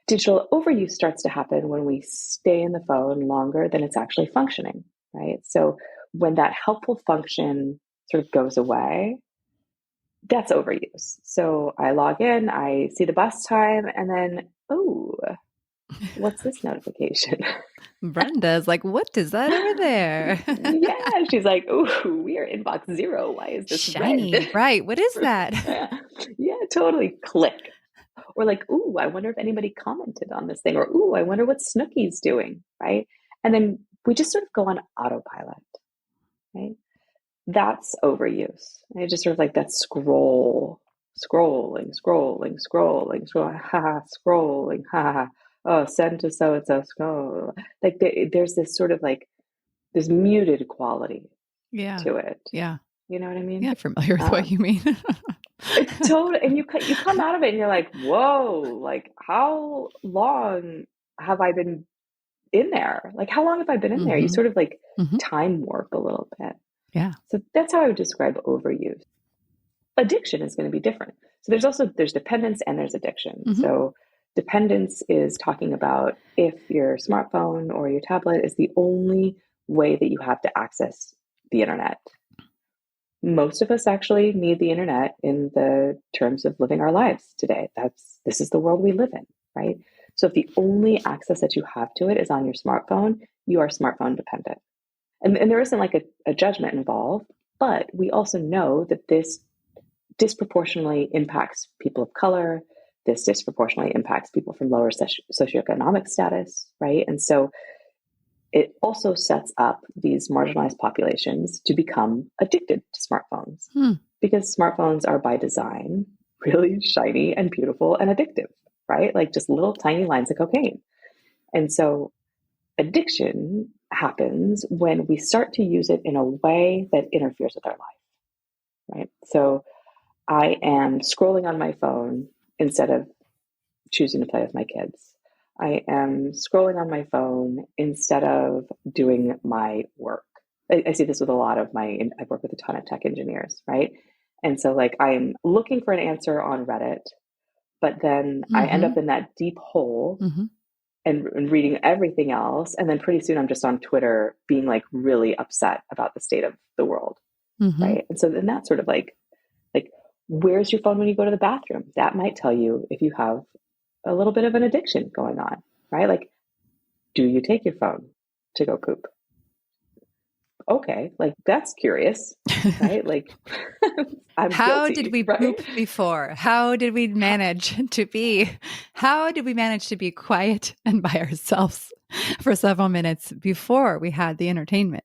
B: Digital overuse starts to happen when we stay in the phone longer than it's actually functioning, right? So when that helpful function sort of goes away, that's overuse. So I log in, I see the bus time, and then, oh, what's this notification?
A: Brenda's like, what is that over there?
B: Yeah, she's like, oh, we are inbox 0. Why is this
A: shiny?
B: red?
A: Right. What is that?
B: Yeah, totally. Click. Or like, ooh, I wonder if anybody commented on this thing. Or, ooh, I wonder what Snooki's doing, right? And then we just sort of go on autopilot, right? That's overuse. I just sort of like that scrolling, scrolling, ha. Oh, send to so and so, scroll. Like there's this sort of like this muted quality to it.
A: Yeah.
B: You know what I mean?
A: Yeah, familiar with what you mean.
B: Totally. And you come out of it and you're like, whoa, like how long have I been in there? Like how long have I been in there? You sort of like time warp a little bit.
A: Yeah.
B: So that's how I would describe overuse. Addiction is going to be different. So there's dependence and there's addiction. So dependence is talking about if your smartphone or your tablet is the only way that you have to access the internet. Most of us actually need the internet in the terms of living our lives today. This is the world we live in, right? So if the only access that you have to it is on your smartphone, you are smartphone dependent. And there isn't like a judgment involved, but we also know that this disproportionately impacts people of color. This disproportionately impacts people from lower socioeconomic status, right? And so it also sets up these marginalized populations to become addicted to smartphones because smartphones are by design really shiny and beautiful and addictive, right? Like just little tiny lines of cocaine. And so addiction happens when we start to use it in a way that interferes with our life, right? So I am scrolling on my phone instead of choosing to play with my kids. I am scrolling on my phone instead of doing my work. I see this with a lot of I work with a ton of tech engineers, right? And so like I'm looking for an answer on Reddit, but then I end up in that deep hole and reading everything else. And then pretty soon I'm just on Twitter being like really upset about the state of the world, right? And so then that's sort of like, where's your phone when you go to the bathroom? That might tell you if you have a little bit of an addiction going on, right? Like, do you take your phone to go poop? okay, like that's curious, right? Like I'm
A: How did
B: guilty,
A: we
B: right?
A: poop before? How did we manage to be quiet and by ourselves for several minutes before we had the entertainment?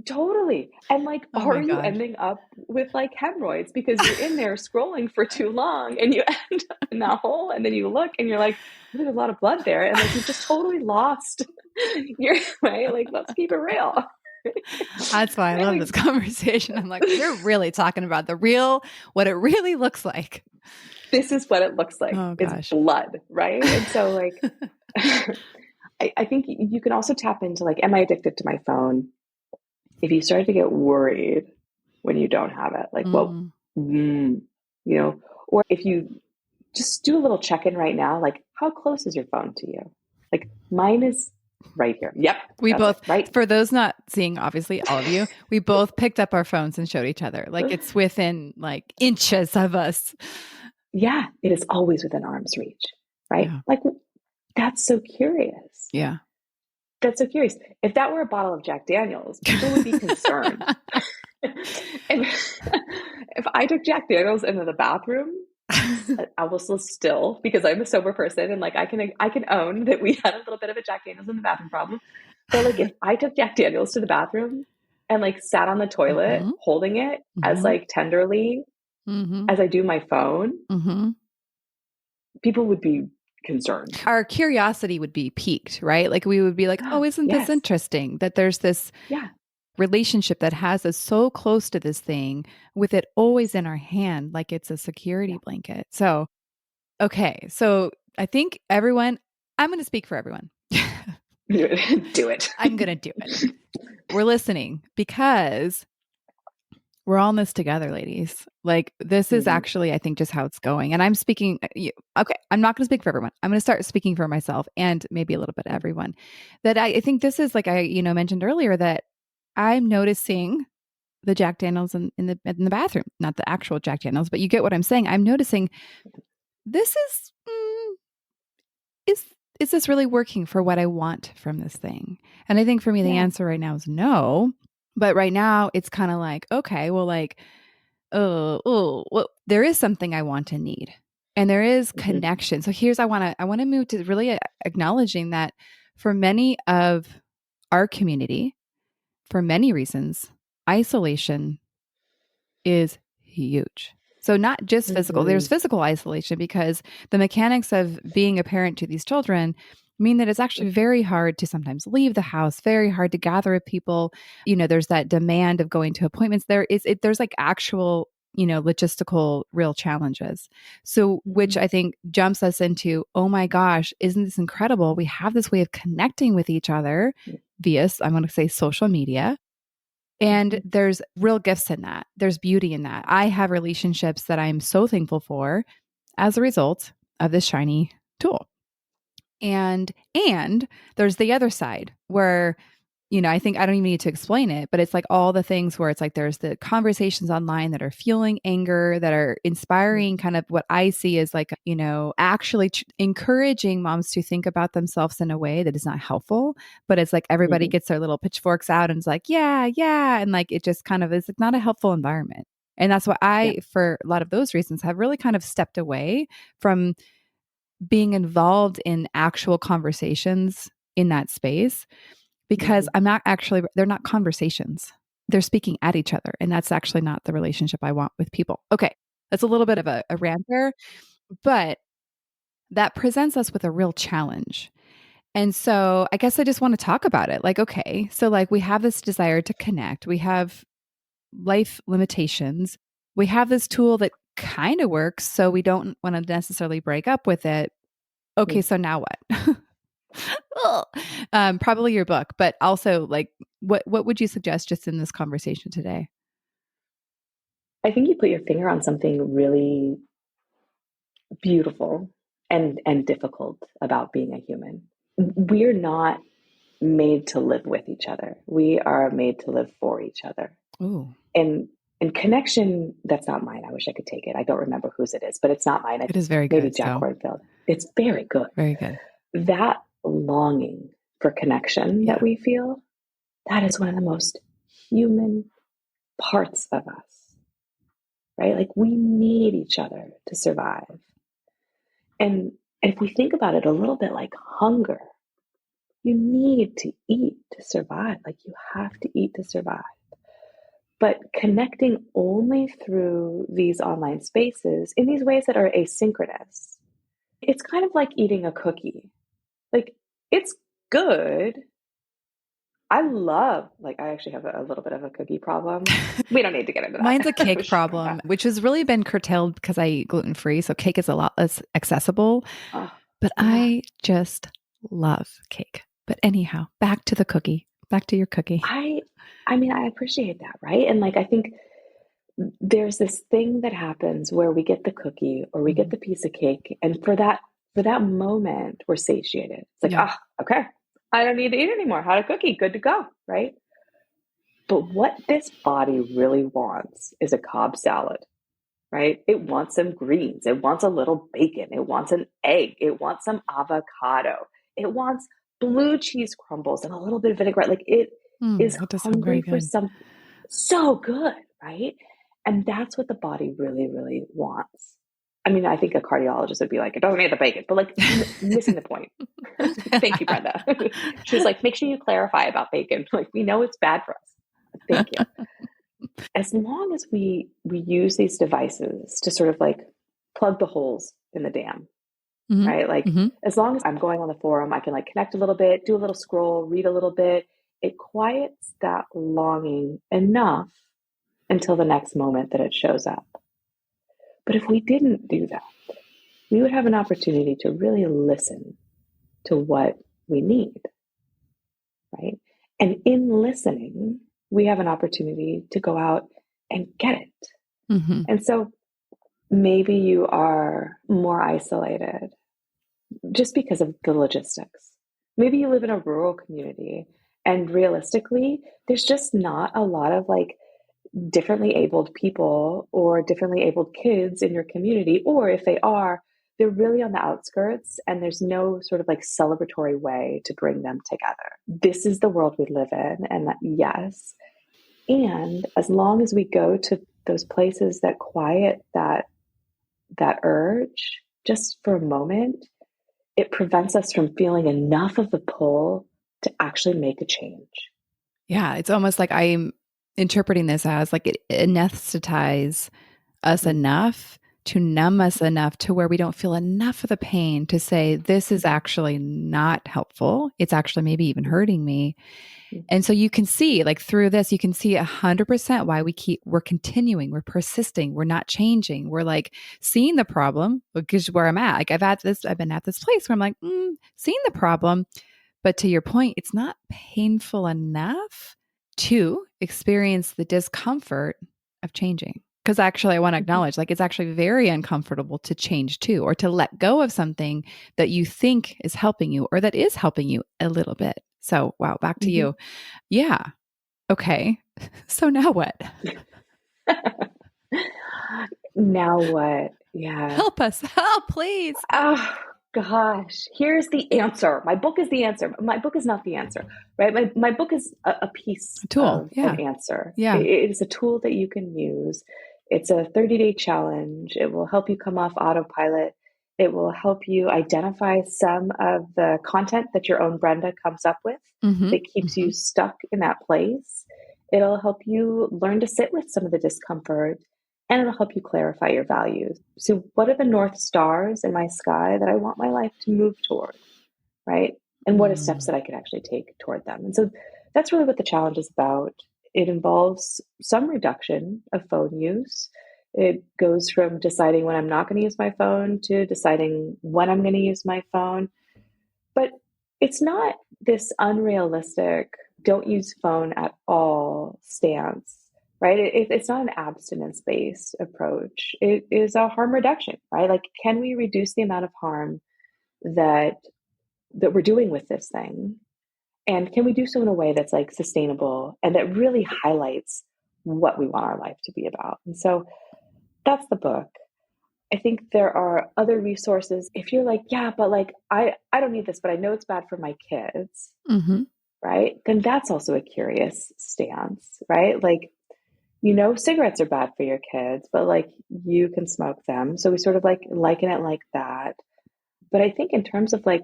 B: Totally. And like,
A: Oh
B: are
A: my
B: you
A: gosh.
B: ending up with like hemorrhoids because you're in there scrolling for too long and you end up in that hole and then you look and you're like, there's a lot of blood there. And like, you've just totally lost your way. Like, let's keep it real.
A: That's why I love
B: Like,
A: this conversation. I'm like, we're really talking about what it really looks like.
B: this is what it looks like
A: Oh
B: is
A: gosh.
B: blood, right? And so like, I think you can also tap into like, am I addicted to my phone? If you start to get worried when you don't have it, like, well,
A: Mm.
B: you know, or if you just do a little check-in right now, like, how close is your phone to you? Like, mine is right here. Yep,
A: We
B: that's it,
A: both,
B: right.
A: for those not seeing, obviously, all of you, we both picked up our phones and showed each other. Like it's within like inches of us.
B: Yeah, it is always within arm's reach, right?
A: Yeah.
B: Like, that's so curious.
A: Yeah.
B: That's so curious. If that were a bottle of Jack Daniels, people would be concerned. if I took Jack Daniels into the bathroom, I will still because I'm a sober person and like I can own that we had a little bit of a Jack Daniels in the bathroom problem. But like if I took Jack Daniels to the bathroom and like sat on the toilet
A: Mm-hmm.
B: holding it as
A: Mm-hmm.
B: like tenderly
A: Mm-hmm.
B: as I do my phone,
A: Mm-hmm.
B: people would be concerned.
A: Our curiosity would be piqued, right? Like we would be like, oh, isn't this
B: Yes.
A: interesting that there's this
B: Yeah.
A: relationship that has us so close to this thing with it always in our hand, like it's a security
B: Yeah.
A: blanket. So, okay. So I think I'm going to speak for everyone.
B: Do it.
A: I'm going to do it. We're listening because we're all in this together, ladies. Like this is actually, I think, just how it's going. And I'm speaking. Okay, I'm not going to speak for everyone. I'm going to start speaking for myself and maybe a little bit everyone. That I think this is like I mentioned earlier that I'm noticing the Jack Daniels in the bathroom, not the actual Jack Daniels, but you get what I'm saying. I'm noticing this is is this really working for what I want from this thing? And I think for me, the
B: Yeah.
A: answer right now is no. But right now, it's kind of like, okay, well, like, well, there is something I want and need, and there is connection. So here's I want to move to really acknowledging that for many of our community, for many reasons, isolation is huge. So not just physical. There's physical isolation because the mechanics of being a parent to these children mean that it's actually very hard to sometimes leave the house, very hard to gather with people. There's that demand of going to appointments. There's like actual, logistical real challenges. So which I think jumps us into, oh my gosh, isn't this incredible? We have this way of connecting with each other via, I'm going to say social media. And there's real gifts in that. There's beauty in that. I have relationships that I'm so thankful for as a result of this shiny tool. And there's the other side where, I think I don't even need to explain it, but it's like all the things where it's like there's the conversations online that are fueling anger, that are inspiring kind of what I see as like, actually encouraging moms to think about themselves in a way that is not helpful, but it's like everybody gets their little pitchforks out and it's like, yeah. And like, it just kind of is like not a helpful environment. And that's why I, for a lot of those reasons, have really kind of stepped away from being involved in actual conversations in that space because they're not conversations. They're speaking at each other. And that's actually not the relationship I want with people. Okay. That's a little bit of a rant there, but that presents us with a real challenge. And so I guess I just want to talk about it. Like, okay, so like we have this desire to connect, we have life limitations, we have this tool that kind of works. So we don't want to necessarily break up with it. Okay. So now what? Probably your book, but also like what would you suggest just in this conversation today?
B: I think you put your finger on something really beautiful and difficult about being a human. We're not made to live with each other. We are made to live for each other.
A: Ooh.
B: And connection, that's not mine. I wish I could take it. I don't remember whose it is, but it's not mine.
A: It is very
B: maybe
A: good.
B: Jack
A: So.
B: Kornfield. It's very good.
A: Very good.
B: That longing for connection that we feel, that is one of the most human parts of us, right? Like we need each other to survive. And if we think about it a little bit like hunger, you need to eat to survive. Like you have to eat to survive. But connecting only through these online spaces in these ways that are asynchronous, it's kind of like eating a cookie. Like it's good. I actually have a little bit of a cookie problem. We don't need to get into that.
A: Mine's a cake problem, which has really been curtailed because I eat gluten-free. So cake is a lot less accessible, but
B: Yeah.
A: I just love cake. But anyhow, back to the cookie, back to your cookie.
B: I mean, I appreciate that, right? And like, I think there's this thing that happens where we get the cookie or we get the piece of cake, and for that moment, we're satiated. It's like, okay, I don't need to eat anymore. Had a cookie, good to go, right? But what this body really wants is a Cobb salad, right? It wants some greens. It wants a little bacon. It wants an egg. It wants some avocado. It wants blue cheese crumbles and a little bit of vinaigrette. Like it is hungry for something so good, right? And that's what the body really, really wants. I mean, I think a cardiologist would be like, it doesn't need the bacon, but like missing the point. Thank you, Brenda. She was like, make sure you clarify about bacon. Like, we know it's bad for us. Thank you. As long as we use these devices to sort of like plug the holes in the dam, right? Like as long as I'm going on the forum, I can like connect a little bit, do a little scroll, read a little bit. It quiets that longing enough until the next moment that it shows up. But if we didn't do that, we would have an opportunity to really listen to what we need, right? And in listening, we have an opportunity to go out and get it. And so maybe you are more isolated just because of the logistics. Maybe you live in a rural community, and realistically, there's just not a lot of like differently abled people or differently abled kids in your community, or if they are, they're really on the outskirts and there's no sort of like celebratory way to bring them together. This is the world we live in, and that, yes. And as long as we go to those places that quiet that urge just for a moment, it prevents us from feeling enough of the pull to actually make a change.
A: Yeah, it's almost like I'm interpreting this as like it anesthetize us enough to numb us enough to where we don't feel enough of the pain to say, this is actually not helpful. It's actually maybe even hurting me. And so you can see like through this, you can see 100% why we're continuing, we're persisting, we're not changing. We're like seeing the problem, because where I'm at, like I've been at this place where I'm like, seeing the problem. But to your point, it's not painful enough to experience the discomfort of changing. Because actually, I want to acknowledge, like, it's actually very uncomfortable to change too, or to let go of something that you think is helping you or that is helping you a little bit. So, wow, back to you. Yeah. Okay. So now what?
B: Now what? Yeah.
A: Help us. Help, please.
B: Oh, gosh. Here's the answer. My book is the answer. My book is not the answer, right? My book is a piece of an answer.
A: Yeah.
B: It is a tool that you can use. It's a 30-day challenge. It will help you come off autopilot. It will help you identify some of the content that your own Brenda comes up with that keeps you stuck in that place. It'll help you learn to sit with some of the discomfort, and it'll help you clarify your values. So what are the North Stars in my sky that I want my life to move toward, right? And what are steps that I can actually take toward them? And so that's really what the challenge is about. It involves some reduction of phone use. It goes from deciding when I'm not going to use my phone to deciding when I'm going to use my phone. But it's not this unrealistic, don't use phone at all stance, right? It's not an abstinence-based approach. It is a harm reduction, right? Like, can we reduce the amount of harm that we're doing with this thing? And can we do so in a way that's like sustainable and that really highlights what we want our life to be about? And so that's the book. I think there are other resources. If you're like, yeah, but like, I don't need this, but I know it's bad for my kids. right? Then that's also a curious stance, right? Like, cigarettes are bad for your kids, but like you can smoke them. So we sort of like liken it like that. But I think in terms of like,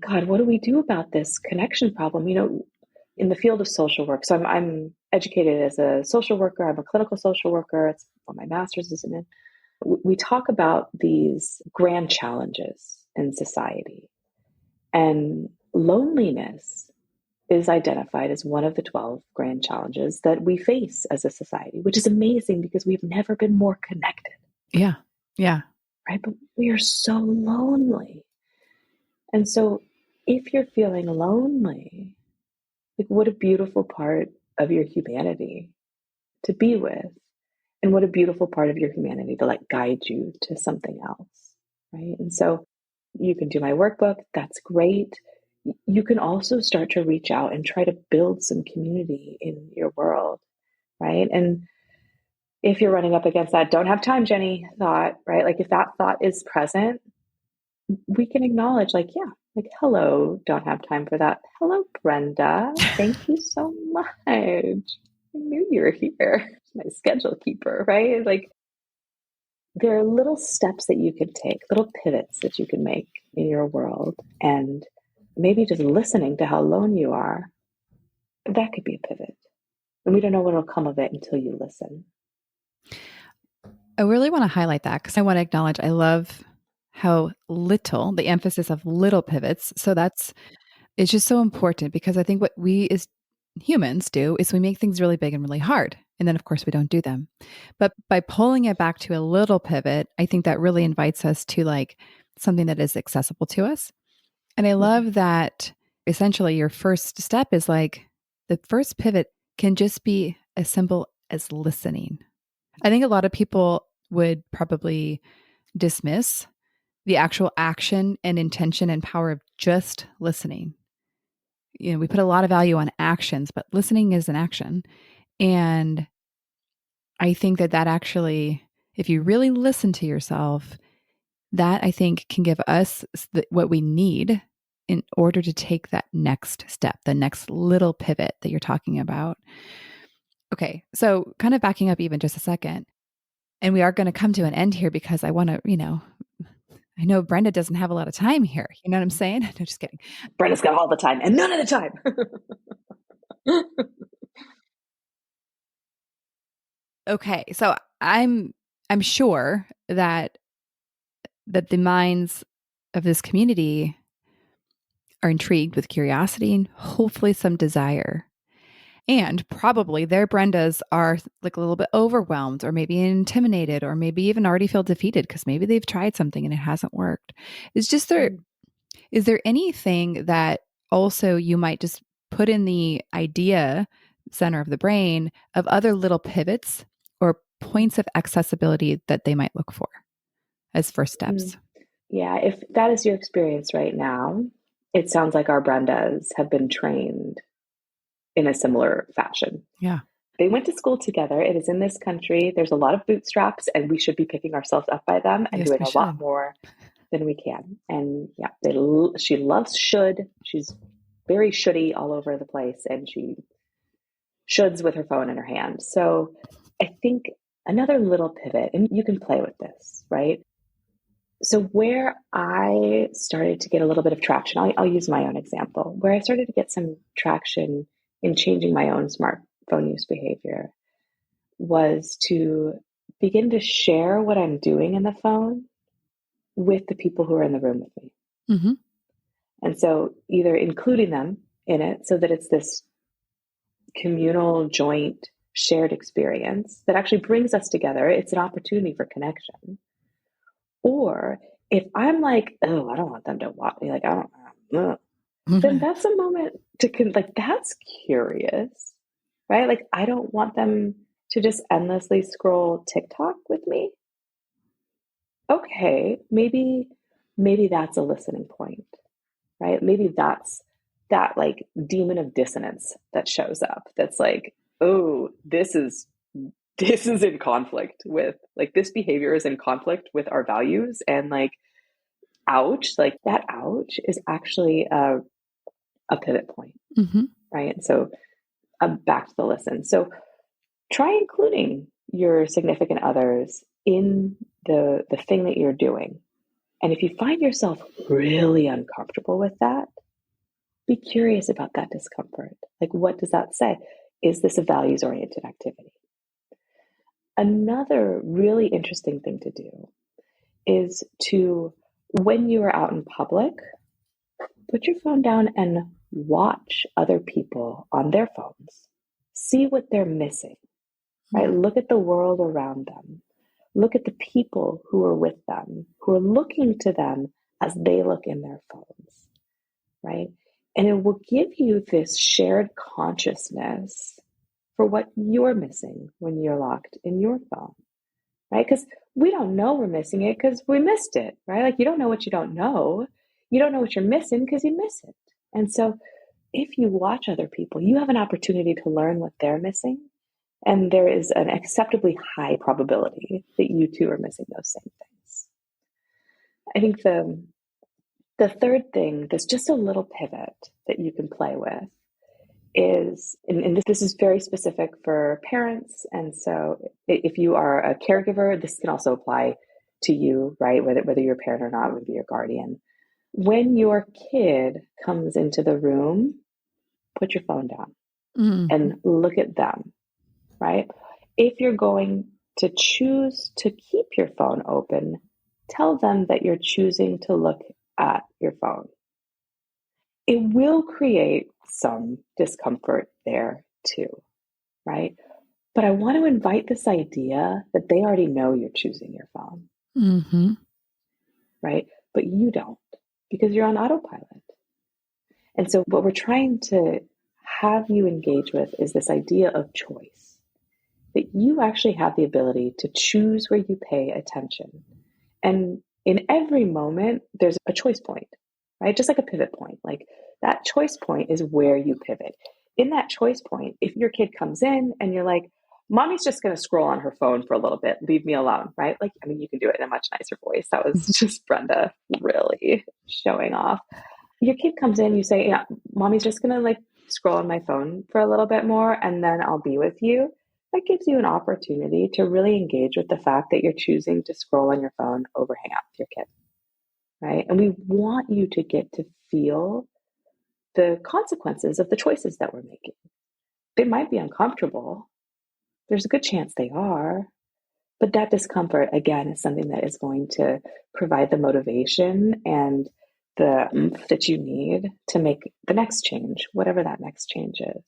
B: God, what do we do about this connection problem? In the field of social work. So I'm educated as a social worker. I'm a clinical social worker. It's what my master's is in. We talk about these grand challenges in society, and loneliness is identified as one of the 12 grand challenges that we face as a society, which is amazing because we've never been more connected.
A: Yeah. Yeah.
B: Right. But we are so lonely. And so if you're feeling lonely, like what a beautiful part of your humanity to be with. And what a beautiful part of your humanity to like guide you to something else. Right. And so you can do my workbook. That's great. You can also start to reach out and try to build some community in your world. Right. And if you're running up against that, don't have time, Jenny thought, right? Like if that thought is present, we can acknowledge, like, yeah, like, hello, don't have time for that. Hello, Brenda. Thank you so much. I knew you were here. My schedule keeper, right? Like, there are little steps that you can take, little pivots that you can make in your world. And maybe just listening to how alone you are, that could be a pivot. And we don't know what will come of it until you listen.
A: I really want to highlight that because I want to acknowledge I love how little, the emphasis of little pivots. So it's just so important because I think what we as humans do is we make things really big and really hard. And then, of course, we don't do them. But by pulling it back to a little pivot, I think that really invites us to like something that is accessible to us. And I love that essentially your first step is like the first pivot can just be as simple as listening. I think a lot of people would probably dismiss the actual action and intention and power of just listening. We put a lot of value on actions, but listening is an action. And I think that actually, if you really listen to yourself, that I think can give us what we need in order to take that next step, the next little pivot that you're talking about. Okay, so kind of backing up even just a second, and we are going to come to an end here because I want to, I know Brenda doesn't have a lot of time here. You know what I'm saying? No, just kidding.
B: Brenda's got all the time and none of the time.
A: Okay, so I'm sure that the minds of this community are intrigued with curiosity and hopefully some desire. And probably their Brendas are like a little bit overwhelmed or maybe intimidated or maybe even already feel defeated because maybe they've tried something and it hasn't worked. Is there anything that also you might just put in the idea center of the brain of other little pivots or points of accessibility that they might look for as first steps?
B: Yeah, if that is your experience right now, it sounds like our Brendas have been trained in a similar fashion.
A: Yeah.
B: They went to school together. It is in this country. There's a lot of bootstraps, and we should be picking ourselves up by them and doing a lot more than we can. And yeah, she loves should. She's very shouldy all over the place, and she shoulds with her phone in her hand. So I think another little pivot, and you can play with this, right? So where I started to get a little bit of traction, I'll use my own example, where I started to get some traction in changing my own smartphone use behavior was to begin to share what I'm doing in the phone with the people who are in the room with me.
A: Mm-hmm.
B: And so either including them in it so that it's this communal, joint, shared experience that actually brings us together. It's an opportunity for connection. Or if I'm like, oh, I don't want them to watch me, like, I don't know, then that's a moment to, that's curious, right? Like, I don't want them to just endlessly scroll TikTok with me. Okay, maybe that's a listening point, right? Maybe that's that like demon of dissonance that shows up. That's like, oh, this is in conflict with, like, this behavior is in conflict with our values, and like, ouch, like that ouch is actually a pivot point.
A: Mm-hmm.
B: right? And so back to the listen. So try including your significant others in the thing that you're doing. And if you find yourself really uncomfortable with that, be curious about that discomfort. Like, what does that say? Is this a values oriented activity? Another really interesting thing to do is to, when you are out in public, put your phone down and watch other people on their phones. See what they're missing, right? Look at the world around them. Look at the people who are with them, who are looking to them as they look in their phones, right? And it will give you this shared consciousness for what you're missing when you're locked in your phone, right? Because we don't know we're missing it because we missed it, right? Like, you don't know what you don't know. You don't know what you're missing because you miss it. And so if you watch other people, you have an opportunity to learn what they're missing. And there is an acceptably high probability that you too are missing those same things. I think the third thing, there's just a little pivot that you can play with is, and this is very specific for parents. And so if you are a caregiver, this can also apply to you, right? Whether you're a parent or not, would be your guardian. When your kid comes into the room, put your phone down and look at them, right? If you're going to choose to keep your phone open, tell them that you're choosing to look at your phone. It will create some discomfort there too, right? But I want to invite this idea that they already know you're choosing your phone, right? But you don't, because you're on autopilot. And so what we're trying to have you engage with is this idea of choice, that you actually have the ability to choose where you pay attention. And in every moment, there's a choice point, right? Just like a pivot point. Like, that choice point is where you pivot. In that choice point, if your kid comes in and you're like, mommy's just going to scroll on her phone for a little bit, leave me alone, right? Like, I mean, you can do it in a much nicer voice. That was just Brenda really showing off. Your kid comes in, you say, yeah, mommy's just going to like scroll on my phone for a little bit more, and then I'll be with you. That gives you an opportunity to really engage with the fact that you're choosing to scroll on your phone over hang out with your kid, right? And we want you to get to feel the consequences of the choices that we're making. They might be uncomfortable. There's a good chance they are. But that discomfort, again, is something that is going to provide the motivation and the oomph that you need to make the next change, whatever that next change is.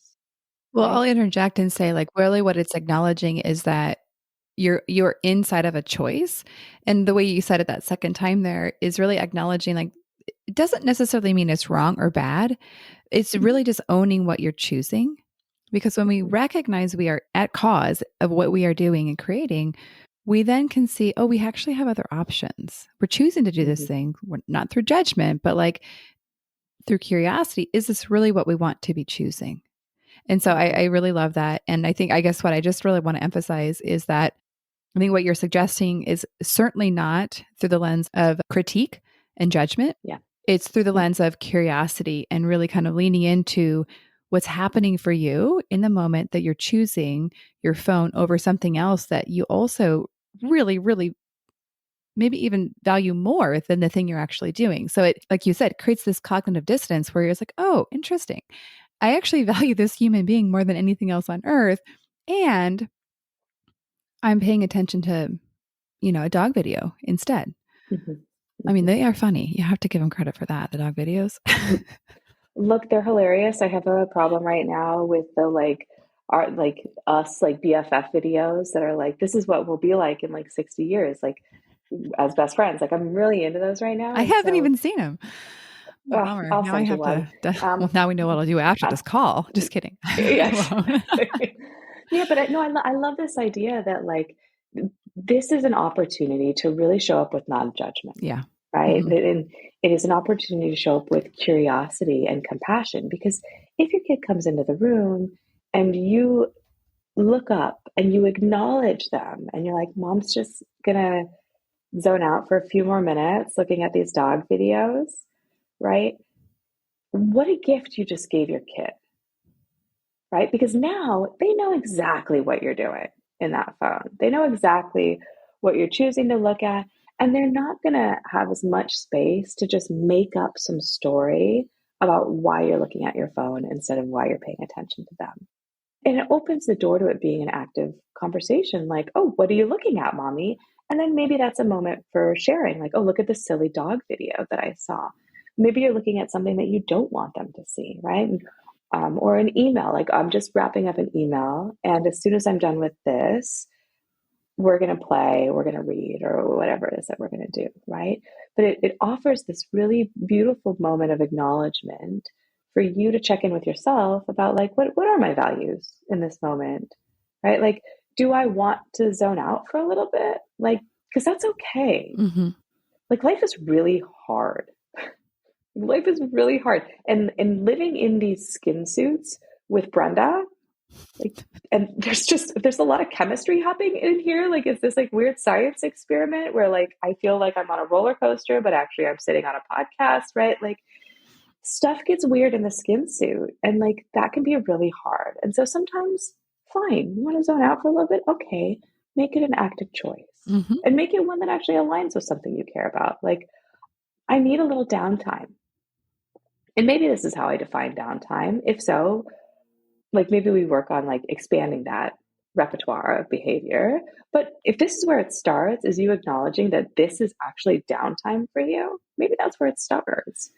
A: Well,
B: Right?
A: I'll interject and say, like, really what it's acknowledging is that you're inside of a choice. And the way you said it that second time there is really acknowledging, like, it doesn't necessarily mean it's wrong or bad. It's really just owning what you're choosing. Because when we recognize we are at cause of what we are doing and creating, we then can see, oh, we actually have other options. We're choosing to do this thing, not through judgment, but like through curiosity. Is this really what we want to be choosing? And so I really love that. And I guess what I just really want to emphasize is that I think what you're suggesting is certainly not through the lens of critique and judgment.
B: Yeah.
A: It's through the lens of curiosity and really kind of leaning into what's happening for you in the moment that you're choosing your phone over something else that you also really, really maybe even value more than the thing you're actually doing. So it, like you said, creates this cognitive dissonance where you're like, oh, interesting. I actually value this human being more than anything else on earth. And I'm paying attention to, a dog video instead. I mean, they are funny. You have to give them credit for that, the dog videos.
B: Look, they're hilarious. I have a problem right now with the like art, like us, like BFF videos that are like, this is what we'll be like in like 60 years, like as best friends. Like, I'm really into those right now.
A: I
B: And
A: haven't
B: so
A: even seen them. Oh, bummer.
B: I'll
A: Now I
B: send you
A: have
B: one.
A: well, now we know what I'll do after this call. Just kidding.
B: Yes. Yeah, but I love this idea that like this is an opportunity to really show up with non-judgment,
A: Yeah.
B: right? And it is an opportunity to show up with curiosity and compassion, because if your kid comes into the room and you look up and you acknowledge them and you're like, mom's just gonna zone out for a few more minutes looking at these dog videos, right? what a gift you just gave your kid, right? Because now they know exactly what you're doing in that phone. They know exactly what you're choosing to look at. And they're not going to have as much space to just make up some story about why you're looking at your phone instead of why you're paying attention to them. And it opens the door to it being an active conversation like, oh, what are you looking at, mommy? And then maybe that's a moment for sharing, like, oh, look at this silly dog video that I saw. Maybe you're looking at something that you don't want them to see, right? Or an email, like I'm just wrapping up an email. And as soon as I'm done with this, we're going to play, we're going to read, or whatever it is that we're going to do, right? But it offers this really beautiful moment of acknowledgement for you to check in with yourself about like, what are my values in this moment, right? Like, do I want to zone out for a little bit? Like, because that's okay.
A: Mm-hmm.
B: Like, life is really hard. Life is really hard. And living in these skin suits with Brenda, like, and there's a lot of chemistry happening in here. Like, is this like weird science experiment where like I feel like I'm on a roller coaster, but actually I'm sitting on a podcast, right? Like, stuff gets weird in the skin suit, and like that can be really hard. And so sometimes, fine, you want to zone out for a little bit, okay, make it an active choice,
A: Mm-hmm.
B: and make it one that actually aligns with something you care about. Like, I need a little downtime, and maybe this is how I define downtime. If so, like maybe we work on like expanding that repertoire of behavior. But if this is where it starts, is you acknowledging that this is actually downtime for you, maybe that's where it starts.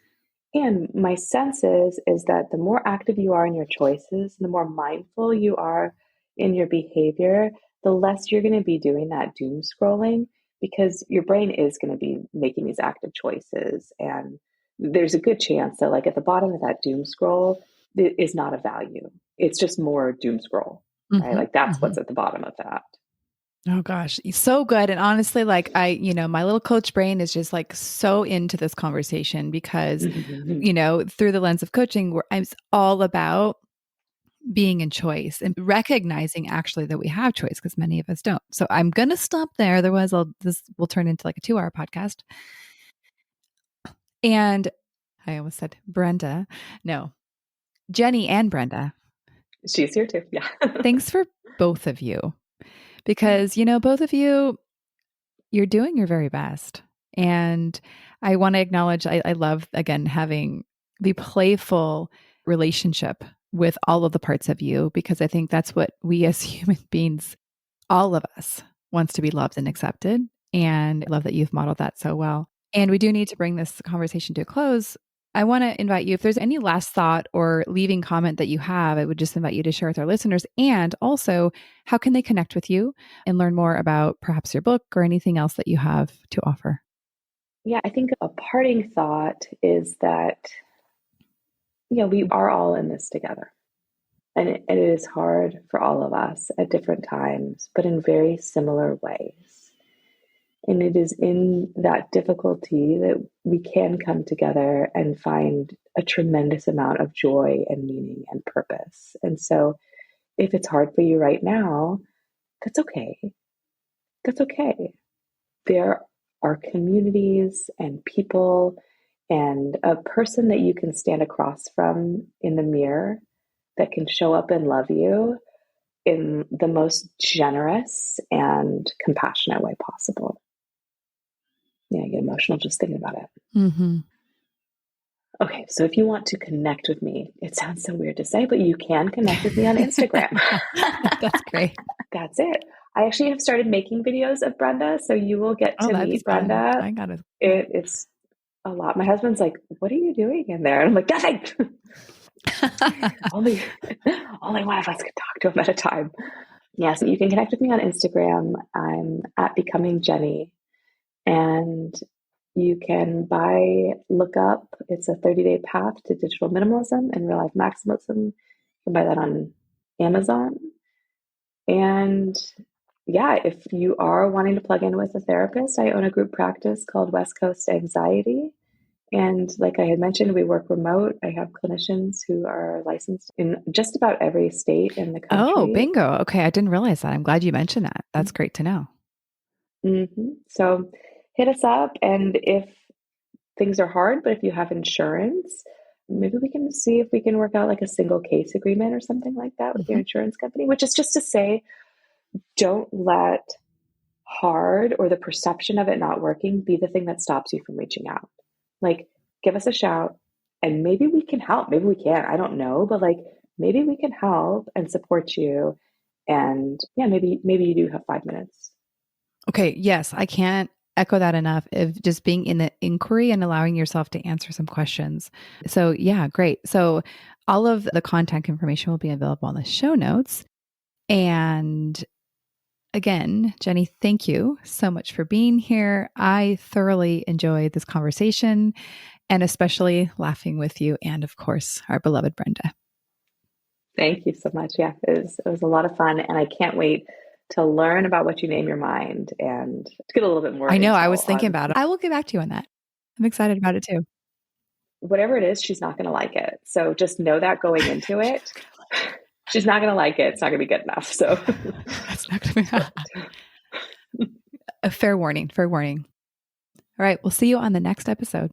B: And my sense is that the more active you are in your choices, the more mindful you are in your behavior, the less you're going to be doing that doom scrolling, because your brain is going to be making these active choices. And there's a good chance that like at the bottom of that doom scroll is not a value. It's just more doom scroll, right?
A: Mm-hmm.
B: Like that's
A: Mm-hmm.
B: what's at the bottom of that.
A: Oh gosh, so good. And honestly, like my little coach brain is just like so into this conversation because, through the lens of coaching, where I'm all about being in choice and recognizing actually that we have choice because many of us don't. So I'm going to stop there. Otherwise, this will turn into like a 2-hour podcast. And I almost said Brenda. No, Jennie and Brenda.
B: She's here too. Yeah.
A: Thanks for both of you because, both of you, you're doing your very best. And I want to acknowledge, I love, again, having the playful relationship with all of the parts of you, because I think that's what we as human beings, all of us, wants to be loved and accepted. And I love that you've modeled that so well. And we do need to bring this conversation to a close. I want to invite you, if there's any last thought or leaving comment that you have, I would just invite you to share with our listeners. And also, how can they connect with you and learn more about perhaps your book or anything else that you have to offer?
B: Yeah, I think a parting thought is that, we are all in this together. And it is hard for all of us at different times, but in very similar ways. And it is in that difficulty that we can come together and find a tremendous amount of joy and meaning and purpose. And so if it's hard for you right now, that's okay. That's okay. There are communities and people and a person that you can stand across from in the mirror that can show up and love you in the most generous and compassionate way possible. Yeah, I get emotional just thinking about it.
A: Mm-hmm.
B: Okay, so if you want to connect with me, it sounds so weird to say, but you can connect with me on Instagram.
A: That's great.
B: That's it. I actually have started making videos of Brenda, so you will get to
A: That'd be
B: meet
A: fun.
B: Brenda.
A: I got it.
B: It's a lot. My husband's like, "What are you doing in there?" And I'm like, "Nothing." only, only one of us can talk to him at a time. Yeah, so you can connect with me on Instagram. I'm at Becoming Jennie, and you can look up. It's a 30-day path to digital minimalism and real life maximalism. You can buy that on Amazon. And yeah, if you are wanting to plug in with a therapist, I own a group practice called West Coast Anxiety. And like I had mentioned, we work remote. I have clinicians who are licensed in just about every state in the country.
A: Oh, bingo. Okay. I didn't realize that. I'm glad you mentioned that. That's great to know.
B: Mm-hmm. So hit us up. And if things are hard, but if you have insurance, maybe we can see if we can work out like a single case agreement or something like that with your insurance company, which is just to say, don't let hard or the perception of it not working be the thing that stops you from reaching out. Like, give us a shout and maybe we can help. Maybe we can't. I don't know, but like maybe we can help and support you. And yeah, maybe you do have 5 minutes.
A: Okay. Yes. I can't echo that enough of just being in the inquiry and allowing yourself to answer some questions. So yeah, great. So all of the contact information will be available on the show notes. And again, Jennie, thank you so much for being here. I thoroughly enjoyed this conversation and especially laughing with you and, of course, our beloved Brenda.
B: Thank you so much. Yeah, it was a lot of fun. And I can't wait to learn about what you name your mind and to get a little bit more
A: I know. I
B: intel
A: was thinking
B: on
A: about it. I will get back to you on that. I'm excited about it too.
B: whatever it is. She's not going to like it. So just know that going into it, she's not going to like it. It's not going to be good enough. So
A: That's not going to be a fair warning. Fair warning. All right. We'll see you on the next episode.